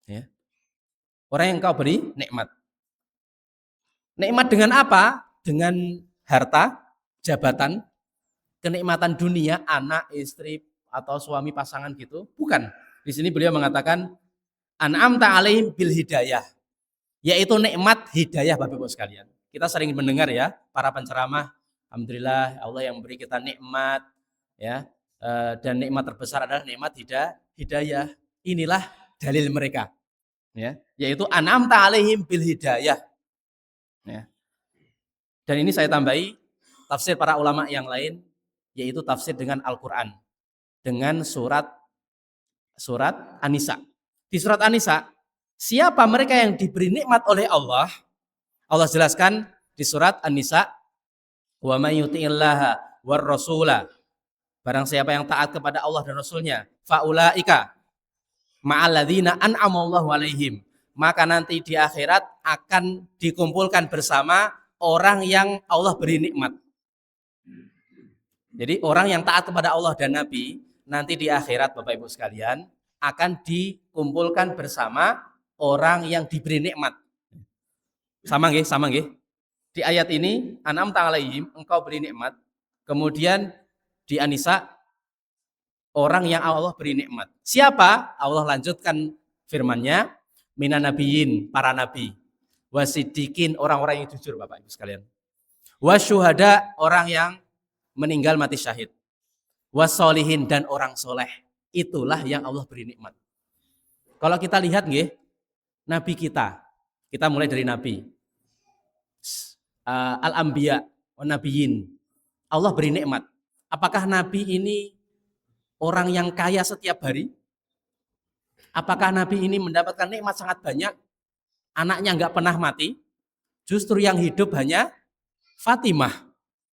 Speaker 2: ya. Orang yang engkau beri nikmat. Nikmat dengan apa? Dengan harta, jabatan, kenikmatan dunia, anak, istri atau suami pasangan gitu. Bukan. Di sini beliau mengatakan an'amta alaihim bil hidayah. Yaitu nikmat hidayah Bapak Ibu sekalian. Kita sering mendengar ya para penceramah, alhamdulillah Allah yang memberi kita nikmat ya. Dan nikmat terbesar adalah nikmat hidayah. Inilah dalil mereka ya, yaitu an'amta alaihim bil hidayah ya. Dan ini saya tambahi tafsir para ulama yang lain, yaitu tafsir dengan Al-Qur'an, dengan surat An-Nisa. Di surat An-Nisa, siapa mereka yang diberi nikmat oleh Allah? Allah jelaskan di surat An-Nisa, wa may yuti'illaha war rasula, barang siapa yang taat kepada Allah dan Rasulnya, faulaika ma'alladzina an'amallahu alaihim, maka nanti di akhirat akan dikumpulkan bersama orang yang Allah beri nikmat. Jadi orang yang taat kepada Allah dan Nabi nanti di akhirat Bapak Ibu sekalian akan dikumpulkan bersama orang yang diberi nikmat. Sama nggih? Di ayat ini an'amta alaihim, engkau beri nikmat. Kemudian di An-Nisa orang yang Allah beri nikmat. Siapa? Allah lanjutkan firman-Nya, minan nabiyyin, para nabi, wasidikin, orang-orang yang jujur Bapak Ibu sekalian, wasyuhada, orang yang meninggal mati syahid, wasolihin, dan orang soleh. Itulah yang Allah beri nikmat. Kalau kita lihat nggih, nabi kita mulai dari nabi al-anbiya wan nabiyyin, Allah beri nikmat. Apakah nabi ini orang yang kaya setiap hari? Apakah nabi ini mendapatkan nikmat sangat banyak? Anaknya nggak pernah mati. Justru yang hidup hanya Fatimah.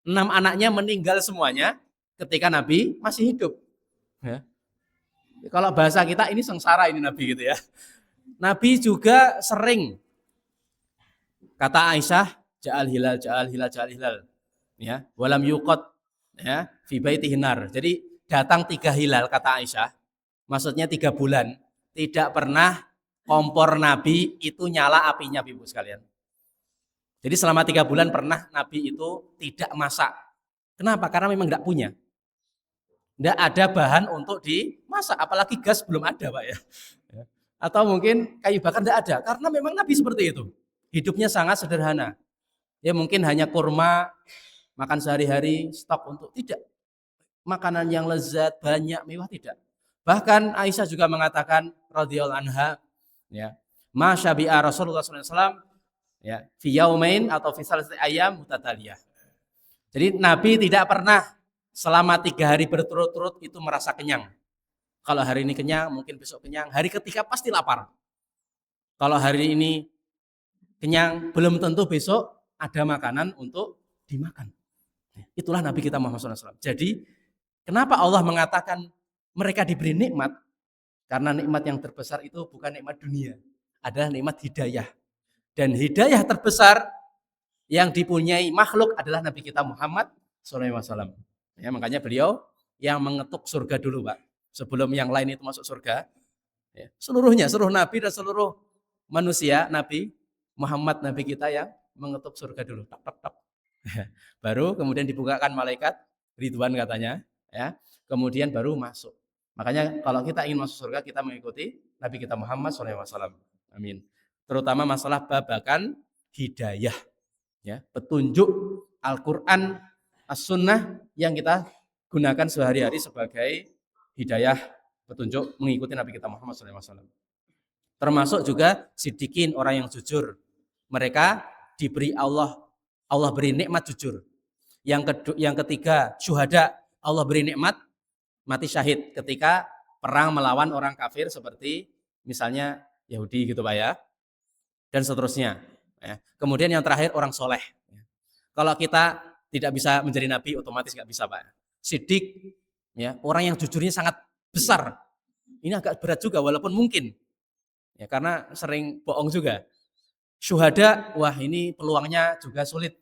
Speaker 2: 6 anaknya meninggal semuanya ketika nabi masih hidup. Ya. Kalau bahasa kita ini sengsara ini nabi gitu ya. Nabi juga sering, kata Aisyah, ja'al hilal. Ya, walam yuqat ya fi baitihin nar. Jadi datang 3 hilal kata Aisyah. Maksudnya 3 bulan. Tidak pernah kompor Nabi itu nyala apinya Ibu sekalian. Jadi selama 3 bulan pernah Nabi itu tidak masak. Kenapa? Karena memang tidak punya. Tidak ada bahan untuk dimasak. Apalagi gas belum ada Pak ya. Atau mungkin kayu bakar tidak ada. Karena memang Nabi seperti itu. Hidupnya sangat sederhana. Ya mungkin hanya kurma, makan sehari-hari, stok untuk tidak. Makanan yang lezat, banyak, mewah tidak. Bahkan Aisyah juga mengatakan radhiyallahu anha, ya, ma syabi'a Rasulullah SAW ya, fi yaumain atau fi salasati ayyam mutataliyah. Jadi Nabi tidak pernah selama 3 hari berturut-turut itu merasa kenyang. Kalau hari ini kenyang, mungkin besok kenyang, hari ketiga pasti lapar. Kalau hari ini kenyang, belum tentu besok ada makanan untuk dimakan. Itulah Nabi kita Muhammad SAW. Jadi kenapa Allah mengatakan mereka diberi nikmat? Karena nikmat yang terbesar itu bukan nikmat dunia, adalah nikmat hidayah. Dan hidayah terbesar yang dipunyai makhluk adalah Nabi kita Muhammad SAW. Ya, makanya beliau yang mengetuk surga dulu Pak. Sebelum yang lain itu masuk surga. Ya, seluruhnya, seluruh Nabi dan seluruh manusia, Nabi Muhammad, Nabi kita yang mengetuk surga dulu. Tak, tak, tak. Baru kemudian dibukakan malaikat Ridwan katanya. Ya, kemudian baru masuk. Makanya kalau kita ingin masuk surga, kita mengikuti Nabi kita Muhammad SAW. Amin. Terutama masalah babakan hidayah, ya, petunjuk Al-Quran, As-Sunnah yang kita gunakan sehari-hari sebagai hidayah, petunjuk mengikuti Nabi kita Muhammad SAW. Termasuk juga sidikin, orang yang jujur. Mereka diberi Allah beri nikmat jujur. Yang ketiga, syuhada, Allah beri nikmat mati syahid ketika perang melawan orang kafir seperti misalnya Yahudi gitu Pak ya, dan seterusnya. Ya. Kemudian yang terakhir orang soleh. Kalau kita tidak bisa menjadi nabi, otomatis nggak bisa Pak. Sidik, ya, orang yang jujurnya sangat besar. Ini agak berat juga walaupun mungkin, ya, karena sering bohong juga.
Speaker 3: Syuhada, wah ini peluangnya juga sulit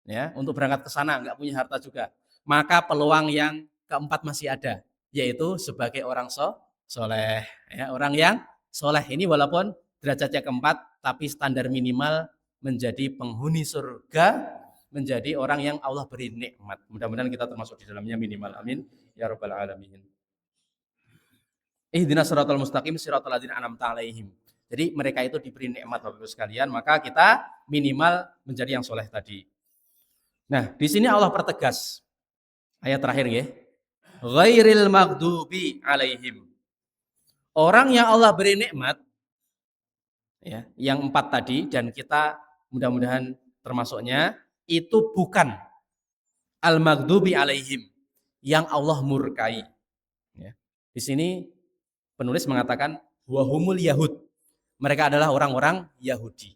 Speaker 3: ya untuk berangkat ke sana, nggak punya harta juga. Maka peluang yang keempat masih ada, yaitu sebagai orang soleh, ya, orang yang soleh. Ini walaupun derajatnya keempat, tapi standar minimal menjadi penghuni surga, menjadi orang yang Allah beri nikmat. Mudah-mudahan kita termasuk di dalamnya minimal. Amin ya rabbal alamin. Ihdinas siratal mustaqim siratal ladzina an'amta 'alaihim. Jadi mereka itu diberi nikmat Bapak Ibu sekalian, maka kita minimal menjadi yang soleh tadi. Nah, di sini Allah pertegas. Ayat terakhir ya. Ghairil maghdubi 'alaihim. Orang yang Allah beri nikmat ya, yang 4 tadi dan kita mudah-mudahan termasuknya itu bukan al-maghdubi 'alaihim yang Allah murkai. Ya. Di sini penulis mengatakan wahumul yahud. Mereka adalah orang-orang Yahudi.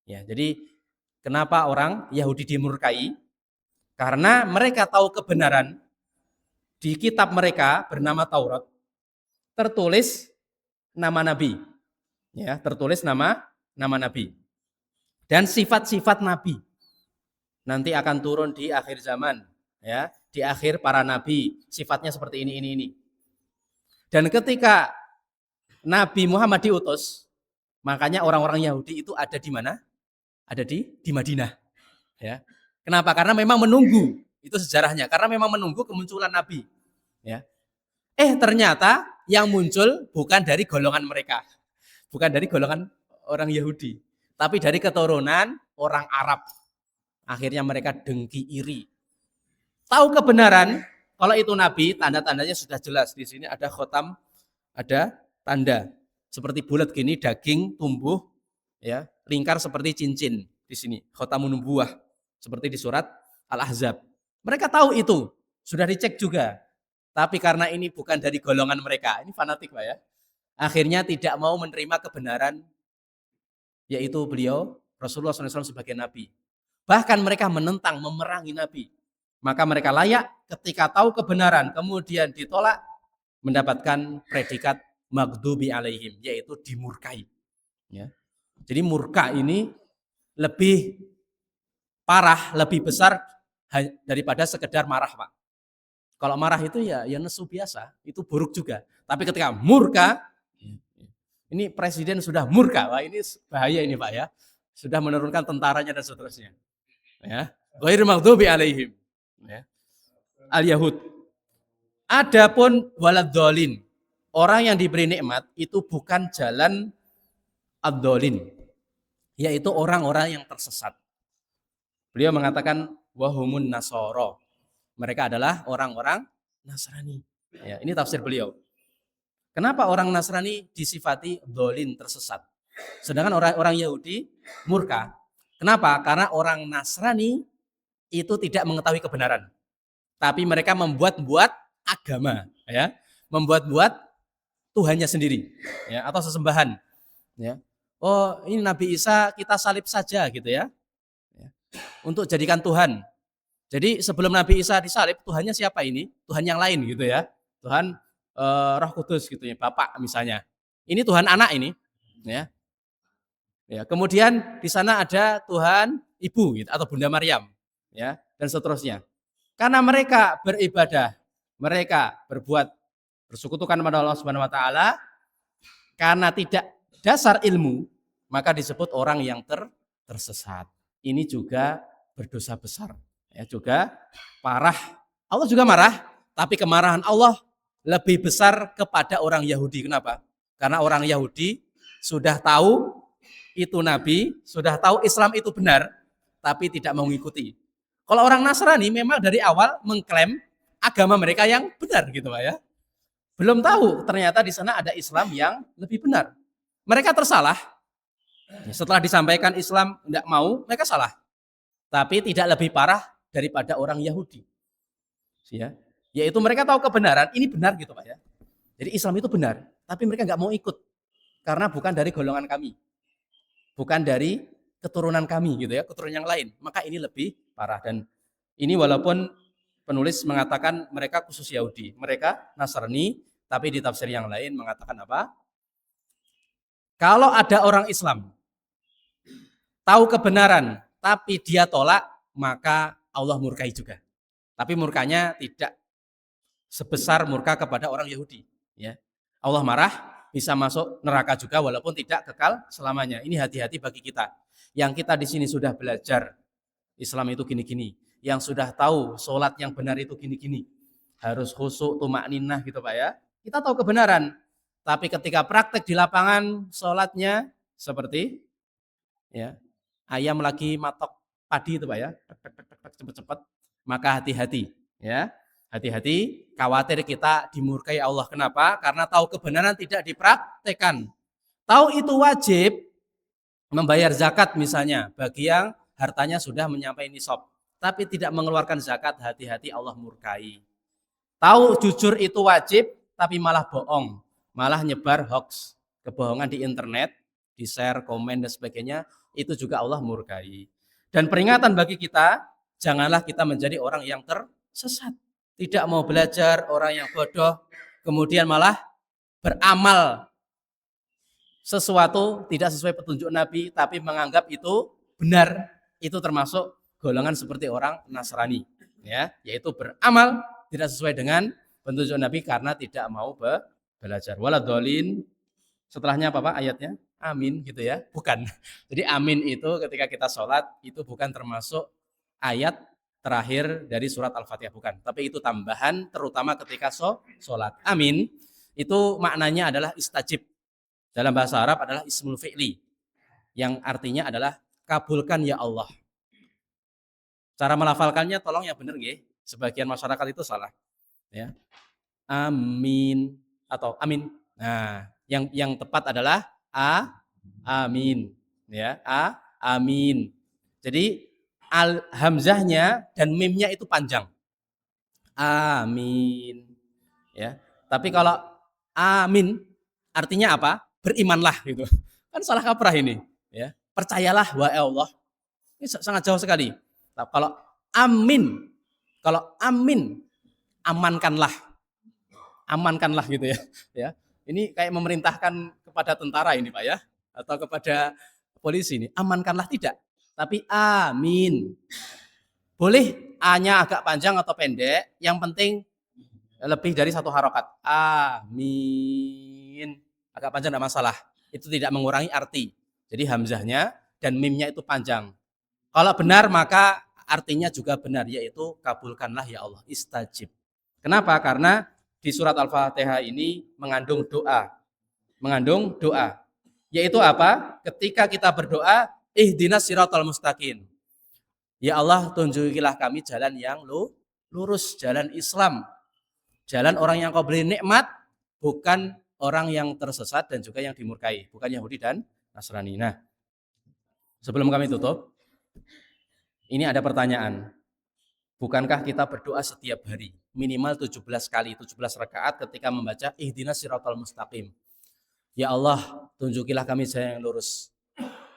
Speaker 3: Ya, jadi kenapa orang Yahudi dimurkai? Karena mereka tahu kebenaran. Di kitab mereka bernama Taurat tertulis nama nabi. Ya, tertulis nama nabi. Dan sifat-sifat nabi. Nanti akan turun di akhir zaman, ya, di akhir para nabi, sifatnya seperti ini. Dan ketika Nabi Muhammad diutus, makanya orang-orang Yahudi itu ada di mana? Ada di Madinah. Ya. Kenapa? Karena memang menunggu. Itu sejarahnya. Karena memang menunggu kemunculan Nabi. Ya. Ternyata yang muncul bukan dari golongan mereka. Bukan dari golongan orang Yahudi. Tapi dari keturunan orang Arab. Akhirnya mereka dengki iri. Tahu kebenaran, kalau itu Nabi, tanda-tandanya sudah jelas. Di sini ada khotam, ada tanda. Seperti bulat gini, daging tumbuh, ya, lingkar seperti cincin di sini, khotamun nubuwah, seperti di surat Al-Ahzab. Mereka tahu itu, sudah dicek juga. Tapi karena ini bukan dari golongan mereka, ini fanatik Pak ya. Akhirnya tidak mau menerima kebenaran, yaitu beliau Rasulullah SAW sebagai Nabi. Bahkan mereka menentang, memerangi Nabi. Maka mereka layak ketika tahu kebenaran, kemudian ditolak, mendapatkan predikat maghdubi alaihim, yaitu dimurkai. Ya. Jadi murka ini lebih parah, lebih besar daripada sekedar marah Pak. Kalau marah itu ya nesu biasa, itu buruk juga. Tapi ketika murka, ini presiden sudah murka, wah ini bahaya ini Pak ya. Sudah menurunkan tentaranya dan seterusnya. Ya. Ghairil maghdubi alaihim. Ya. Al-Yahud. Adapun waladhdallin, orang yang diberi nikmat itu bukan jalan ad-dhalin, yaitu orang-orang yang tersesat. Beliau mengatakan wahumun nasara. Mereka adalah orang-orang Nasrani. Ya, ini tafsir beliau. Kenapa orang Nasrani disifati dhalin, tersesat? Sedangkan orang Yahudi murka. Kenapa? Karena orang Nasrani itu tidak mengetahui kebenaran. Tapi mereka membuat-buat agama, ya. Membuat-buat Tuhannya sendiri, ya, atau sesembahan, ya. Oh, ini Nabi Isa kita salib saja gitu ya. Untuk jadikan Tuhan. Jadi sebelum Nabi Isa disalib, Tuhannya siapa ini? Tuhan yang lain gitu ya. Tuhan Roh Kudus gitu ya, Bapak misalnya. Ini Tuhan anak ini, ya. Ya, kemudian di sana ada Tuhan Ibu gitu, atau Bunda Maryam, ya, dan seterusnya. Karena mereka beribadah, mereka bersekutukan kepada Allah Subhanahu wa taala karena tidak dasar ilmu, maka disebut orang yang tersesat. Ini juga berdosa besar, ya, juga parah. Allah juga marah, tapi kemarahan Allah lebih besar kepada orang Yahudi. Kenapa? Karena orang Yahudi sudah tahu itu Nabi, sudah tahu Islam itu benar, tapi tidak mau mengikuti. Kalau orang Nasrani memang dari awal mengklaim agama mereka yang benar gitu Pak ya. Belum tahu ternyata di sana ada Islam yang lebih benar. Mereka tersalah. Setelah disampaikan Islam tidak mau, mereka salah. Tapi tidak lebih parah daripada orang Yahudi. Ya. Yaitu mereka tahu kebenaran, ini benar gitu Pak ya. Jadi Islam itu benar, tapi mereka nggak mau ikut. Karena bukan dari golongan kami. Bukan dari keturunan kami gitu ya, keturunan yang lain. Maka ini lebih parah. Dan ini walaupun penulis mengatakan mereka khusus Yahudi, mereka Nasrani, tapi di tafsir yang lain mengatakan apa? Kalau ada orang Islam tahu kebenaran tapi dia tolak, maka Allah murkai juga. Tapi murkanya tidak sebesar murka kepada orang Yahudi, ya. Allah marah, bisa masuk neraka juga walaupun tidak kekal selamanya. Ini hati-hati bagi kita. Yang kita di sini sudah belajar Islam itu gini-gini, yang sudah tahu sholat yang benar itu gini-gini, harus khusyuk, tumakninah gitu Pak ya. Kita tahu kebenaran, tapi ketika praktek di lapangan sholatnya seperti ya ayam lagi matok padi itu Pak ya, cepet-cepet, maka hati-hati ya. Hati-hati, khawatir kita dimurkai Allah. Kenapa? Karena tahu kebenaran tidak dipraktekkan. Tahu itu wajib, membayar zakat misalnya, bagi yang hartanya sudah mencapai nisab, tapi tidak mengeluarkan zakat, hati-hati Allah murkai. Tahu jujur itu wajib, tapi malah bohong, malah nyebar hoax, kebohongan di internet, di share, komen, dan sebagainya, itu juga Allah murkai. Dan peringatan bagi kita, janganlah kita menjadi orang yang tersesat. Tidak mau belajar, orang yang bodoh, kemudian malah beramal sesuatu tidak sesuai petunjuk Nabi, tapi menganggap itu benar. Itu termasuk golongan seperti orang Nasrani, ya, yaitu beramal tidak sesuai dengan petunjuk Nabi karena tidak mau belajar. Waladhdallin, setelahnya apa Pak ayatnya? Amin gitu ya? Bukan. Jadi amin itu ketika kita sholat itu bukan termasuk ayat terakhir dari surat Al-Fatihah, bukan. Tapi itu tambahan terutama ketika sholat. Amin itu maknanya adalah istajib. Dalam bahasa Arab adalah ismul fi'li, yang artinya adalah kabulkan ya Allah. Cara melafalkannya tolong yang benar nggih. Sebagian masyarakat itu salah. Ya. Amin atau amin. Nah, yang tepat adalah amin. Ya, amin. Jadi hamzahnya dan mimnya itu panjang. Amin. Ya. Tapi kalau amin artinya apa? Berimanlah gitu. Kan salah kaprah ini, ya. Percayalah wahai Allah. Ini sangat jauh sekali. Nah, kalau amin amankanlah. Amankanlah gitu ya. Ya. Ini kayak memerintahkan kepada tentara ini Pak ya, atau kepada polisi ini. Amankanlah tidak. Tapi amin. Boleh A-nya agak panjang atau pendek, yang penting lebih dari satu harokat. Amin. Agak panjang tidak masalah. Itu tidak mengurangi arti. Jadi hamzahnya dan mimnya itu panjang. Kalau benar maka artinya juga benar, yaitu kabulkanlah ya Allah, istajib. Kenapa? Karena di surat Al-Fatihah ini mengandung doa. Mengandung doa. Yaitu apa? Ketika kita berdoa, ihdinas siratal mustaqim. Ya Allah, tunjukilah kami jalan yang lurus, jalan Islam. Jalan orang yang kau beri nikmat, bukan orang yang tersesat dan juga yang dimurkai, bukan Yahudi dan Nasrani. Nah, sebelum kami tutup, ini ada pertanyaan. Bukankah kita berdoa setiap hari, minimal 17 kali, 17 rakaat ketika membaca ihdinas siratal mustaqim. Ya Allah, tunjukilah kami jalan yang lurus.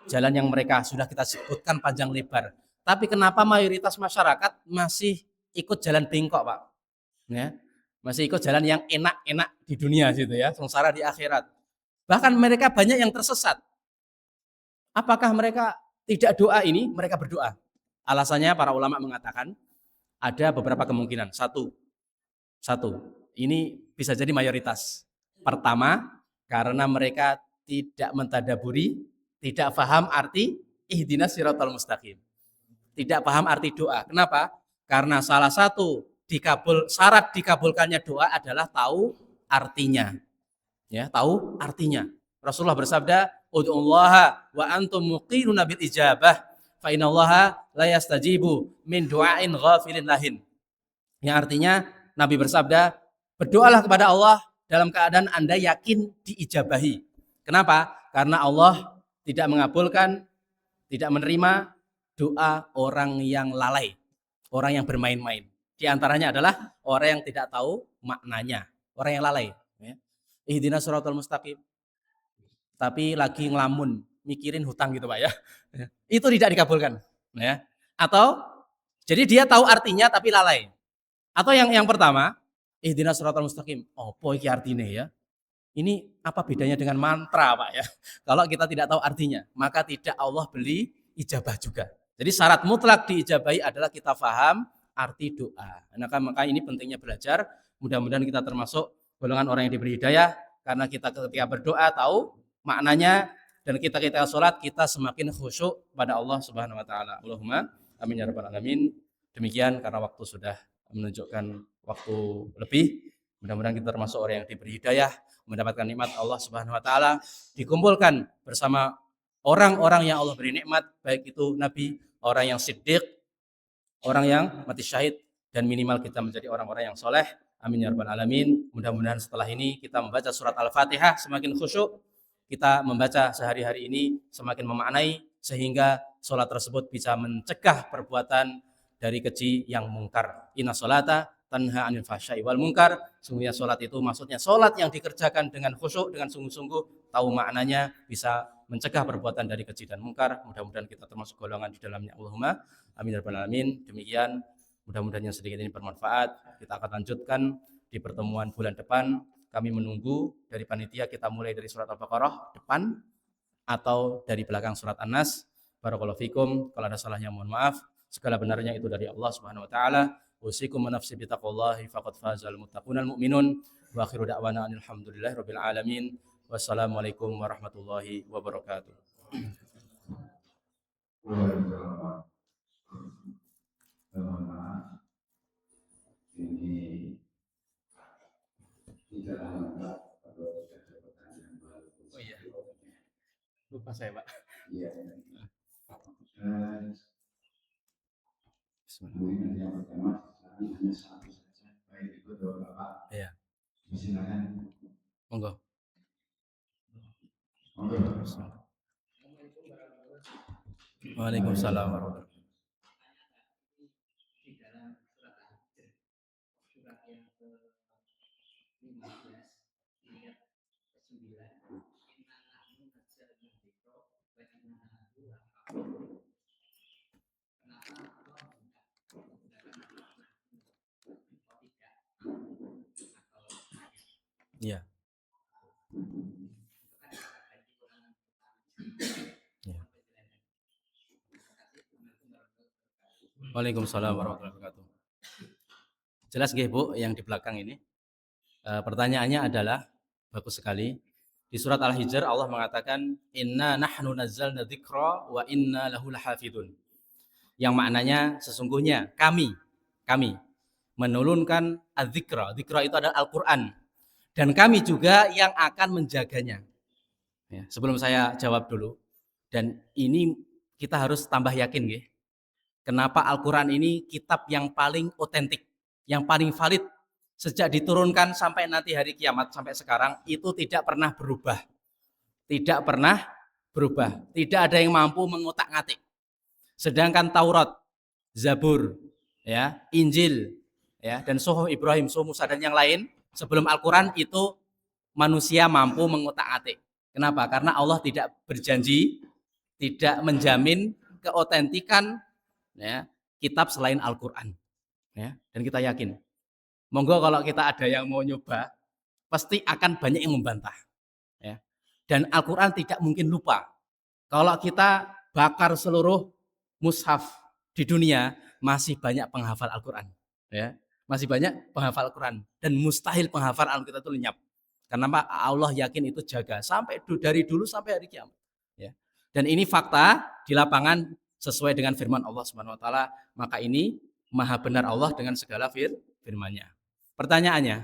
Speaker 3: Jalan yang mereka sudah kita sebutkan panjang lebar. Tapi kenapa mayoritas masyarakat masih ikut jalan bengkok, Pak? Ya, masih ikut jalan yang enak-enak di dunia gitu ya, sengsara di akhirat. Bahkan mereka banyak yang tersesat. Apakah mereka tidak doa ini? Mereka berdoa. Alasannya para ulama mengatakan ada beberapa kemungkinan. Satu, ini bisa jadi mayoritas. Pertama, karena mereka tidak mentadaburi, tidak paham arti ihdinas siratal mustaqim. Tidak paham arti doa. Kenapa? Karena salah satu syarat dikabulkannya doa adalah tahu artinya. Ya, tahu artinya. Rasulullah bersabda, "Ud'ullaha wa antum muqinuna bil ijabah, fa innallaha la yastajibu min du'ain ghafilin lahin." Yang artinya Nabi bersabda, berdoalah kepada Allah dalam keadaan Anda yakin diijabahi. Kenapa? Karena Allah tidak mengabulkan, tidak menerima doa orang yang lalai, orang yang bermain-main. Di antaranya adalah orang yang tidak tahu maknanya, orang yang lalai. Ihdinas siratal mustaqim, tapi lagi ngelamun, mikirin hutang gitu Pak ya. Itu tidak dikabulkan. Ya. Atau jadi dia tahu artinya tapi lalai. Atau yang pertama, ihdinas siratal mustaqim. Apa iki artinya ya? Ini apa bedanya dengan mantra Pak ya? Kalau kita tidak tahu artinya, maka tidak Allah beri diijabah juga. Jadi syarat mutlak diijabahi adalah kita faham arti doa. Maka ini pentingnya belajar. Mudah-mudahan kita termasuk golongan orang yang diberi hidayah, karena kita ketika berdoa tahu maknanya, dan kita sholat kita semakin khusyuk pada Allah Subhanahu wa taala. Allahumma amin ya rabbal alamin. Demikian, karena waktu sudah menunjukkan waktu lebih. Mudah-mudahan kita termasuk orang yang diberi hidayah, mendapatkan nikmat Allah Subhanahu wa taala, dikumpulkan bersama orang-orang yang Allah beri nikmat, baik itu nabi, orang yang siddiq, orang yang mati syahid, dan minimal kita menjadi orang-orang yang soleh. Amin ya rabbal alamin. Mudah-mudahan setelah ini kita membaca surat Al-Fatihah semakin khusyuk, kita membaca sehari-hari ini semakin memaknai, sehingga sholat tersebut bisa mencegah perbuatan dari keji yang mungkar. Inna sholata tanha anil fahsya'i wal munkar. Sungguhnya sholat itu maksudnya sholat yang dikerjakan dengan khusyuk, dengan sungguh-sungguh, tahu maknanya, bisa mencegah perbuatan dari keji dan mungkar. Mudah-mudahan kita termasuk golongan di dalamnya. Allahumma amin ya rabbal alamin. Demikian, mudah-mudahan yang sedikit ini bermanfaat. Kita akan lanjutkan di pertemuan bulan depan. Kami menunggu dari panitia, kita mulai dari surat Al-Baqarah depan atau dari belakang surat An-Nas. Barakallahu fikum. Kalau ada salahnya mohon maaf. Segala benarnya itu dari Allah Subhanahu wa taala. Usikum wa nafsi bitaqwallahi faqad fazal muttaqunal mu'minun. Wa akhiru da'wana alhamdulillahi rabbil alamin. Wassalamualaikum warahmatullahi wabarakatuh.
Speaker 1: Ini tidak lengkap atau tidak ada pertanyaan baru.
Speaker 3: Oh iya. Lupa saya, Pak.
Speaker 1: Iya. Bismillah. Yang pertama hanya satu saja. Baik itu doa Bapak.
Speaker 3: Iya.
Speaker 1: Silakan.
Speaker 3: Monggo.
Speaker 1: Monggo.
Speaker 3: Waalaikumsalam warahmatullahi wabarakatuh. Iya. Waalaikumsalam warahmatullahi wabarakatuh. Jelas nggih Bu yang di belakang ini? Pertanyaannya adalah bagus sekali. Di surat Al-Hijr Allah mengatakan inna nahnu nazzalna dzikra wa inna lahu lahafidun. Yang maknanya sesungguhnya kami menurunkan adzikra. Dzikra itu adalah Al-Qur'an. Dan kami juga yang akan menjaganya. Ya, sebelum saya jawab dulu, dan ini kita harus tambah yakin nggih. Kenapa Al-Quran ini kitab yang paling otentik, yang paling valid sejak diturunkan sampai nanti hari kiamat sampai sekarang itu tidak pernah berubah. Tidak pernah berubah. Tidak ada yang mampu mengutak-ngatik. Sedangkan Taurat, Zabur, ya, Injil, ya, dan Suhuf Ibrahim, Suhuf Musa dan yang lain sebelum Al-Quran itu manusia mampu mengutak-ngatik. Kenapa? Karena Allah tidak berjanji, tidak menjamin keotentikan ya, kitab selain Al-Quran. Ya, dan kita yakin. Monggo kalau kita ada yang mau nyoba, pasti akan banyak yang membantah. Ya. Dan Al-Quran tidak mungkin lupa. Kalau kita bakar seluruh mushaf di dunia, masih banyak penghafal Al-Quran. Ya. Masih banyak penghafal Al-Quran. Dan mustahil penghafal Al-Quran itu lenyap. Karena Allah yakin itu jaga sampai dari dulu sampai hari kiamat. Ya. Dan ini fakta di lapangan sesuai dengan firman Allah Subhanahu wa taala, maka ini maha benar Allah dengan segala firman-Nya. Pertanyaannya,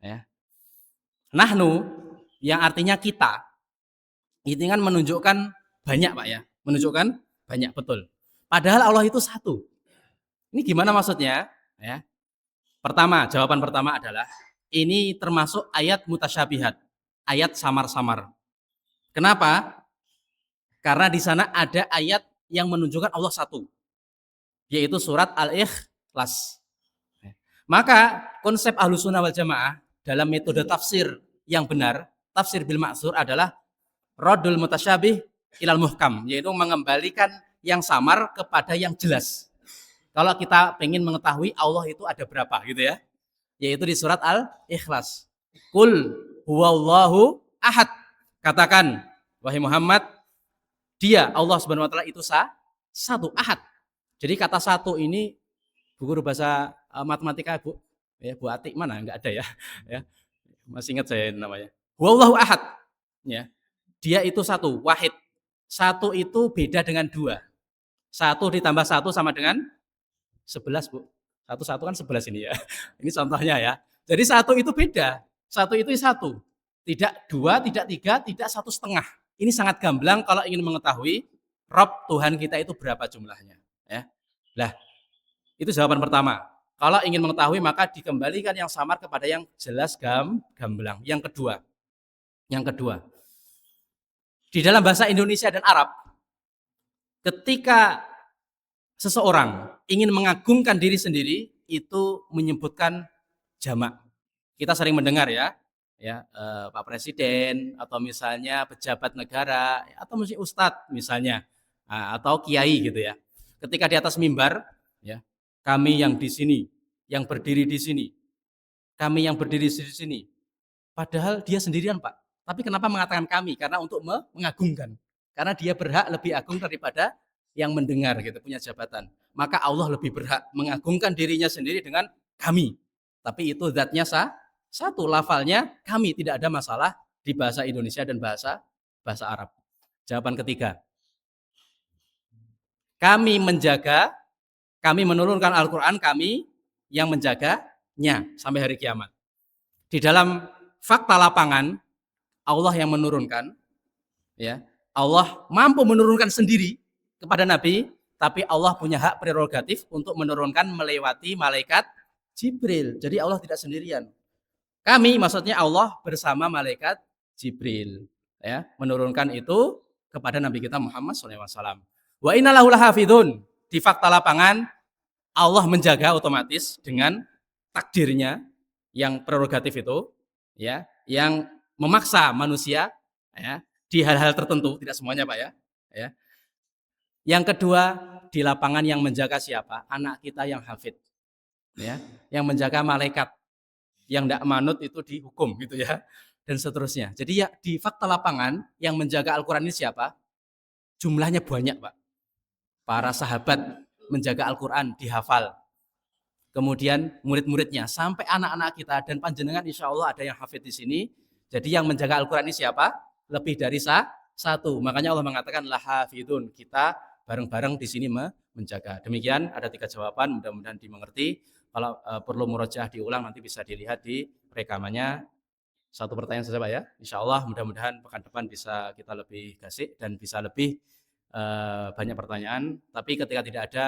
Speaker 3: ya. Nahnu yang artinya kita. Itu kan menunjukkan banyak, Pak ya. Menunjukkan banyak, betul. Padahal Allah itu satu. Ini gimana maksudnya? Ya. Pertama, jawaban pertama adalah ini termasuk ayat mutasyabihat, ayat samar-samar. Kenapa? Karena di sana ada ayat yang menunjukkan Allah satu, yaitu surat Al-Ikhlas. Maka konsep Ahlussunnah wal Jamaah dalam metode tafsir yang benar, tafsir bil ma'tsur adalah raddul mutasyabih ilal muhkam, yaitu mengembalikan yang samar kepada yang jelas. Kalau kita ingin mengetahui Allah itu ada berapa gitu ya, yaitu di surat Al-Ikhlas. Qul huwallahu ahad. Katakan, wahai Muhammad, dia Allah Subhanahu wa taala itu satu, ahad. Jadi kata satu ini bu guru bahasa matematika Bu, ya Bu Atik mana? Enggak ada ya. Ya. Masih ingat saya namanya. Wallahu ahad. Ya. Dia itu satu, wahid. Satu itu beda dengan dua. Satu ditambah satu sama dengan 11 Bu. Satu kan 11 ini ya. Ini contohnya ya. Jadi satu itu beda. Satu itu satu. Tidak dua, tidak tiga, tidak 1,5. Ini sangat gamblang kalau ingin mengetahui Rob Tuhan kita itu berapa jumlahnya. Ya. Lah, itu jawaban pertama. Kalau ingin mengetahui maka dikembalikan yang samar kepada yang jelas gamblang. Yang kedua, di dalam bahasa Indonesia dan Arab, ketika seseorang ingin mengagungkan diri sendiri itu menyebutkan jamak. Kita sering mendengar ya Pak Presiden atau misalnya pejabat negara atau mesti ustadz misalnya atau kiai gitu ya. Ketika di atas mimbar ya, kami yang di sini, yang berdiri di sini, kami yang berdiri di sini. Padahal dia sendirian Pak. Tapi kenapa mengatakan kami? Karena untuk mengagungkan. Karena dia berhak lebih agung daripada yang mendengar gitu, punya jabatan. Maka Allah lebih berhak mengagungkan dirinya sendiri dengan kami. Tapi itu zatnya satu, lafalnya kami, tidak ada masalah di bahasa Indonesia dan bahasa Arab. Jawaban ketiga. Kami menjaga, kami menurunkan Al-Qur'an, kami yang menjaganya sampai hari kiamat. Di dalam fakta lapangan Allah yang menurunkan, ya. Allah mampu menurunkan sendiri kepada Nabi, tapi Allah punya hak prerogatif untuk menurunkan melewati malaikat Jibril. Jadi Allah tidak sendirian. Kami maksudnya Allah bersama malaikat Jibril, ya, menurunkan itu kepada Nabi kita Muhammad SAW. Wa inna lahu lahafidun. Di fakta lapangan Allah menjaga otomatis dengan takdirnya yang prerogatif itu, ya, yang memaksa manusia ya, di hal-hal tertentu, tidak semuanya Pak ya. Yang kedua, di lapangan yang menjaga siapa? Anak kita yang hafid. Ya, yang menjaga malaikat. Yang tidak manut itu dihukum gitu ya. Dan seterusnya. Jadi ya di fakta lapangan yang menjaga Al-Qur'an ini siapa? Jumlahnya banyak, Pak. Para sahabat menjaga Al-Qur'an dihafal. Kemudian murid-muridnya sampai anak-anak kita dan panjenengan insya Allah ada yang hafid di sini. Jadi yang menjaga Al-Qur'an ini siapa? Lebih dari satu. Makanya Allah mengatakan lahafidun. Kita bareng-bareng di sini menjaga. Demikian ada 3 jawaban, mudah-mudahan dimengerti. Kalau perlu murojaah diulang nanti bisa dilihat di rekamannya. 1 pertanyaan saja Pak ya. Insya Allah mudah-mudahan pekan depan bisa kita lebih gasik dan bisa lebih banyak pertanyaan. Tapi ketika tidak ada,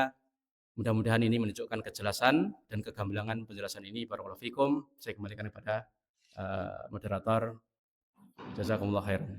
Speaker 3: mudah-mudahan ini menunjukkan kejelasan dan kegamblangan penjelasan ini. Barakallahu fikum. Saya kembalikan kepada moderator. Jazakumullah khairan.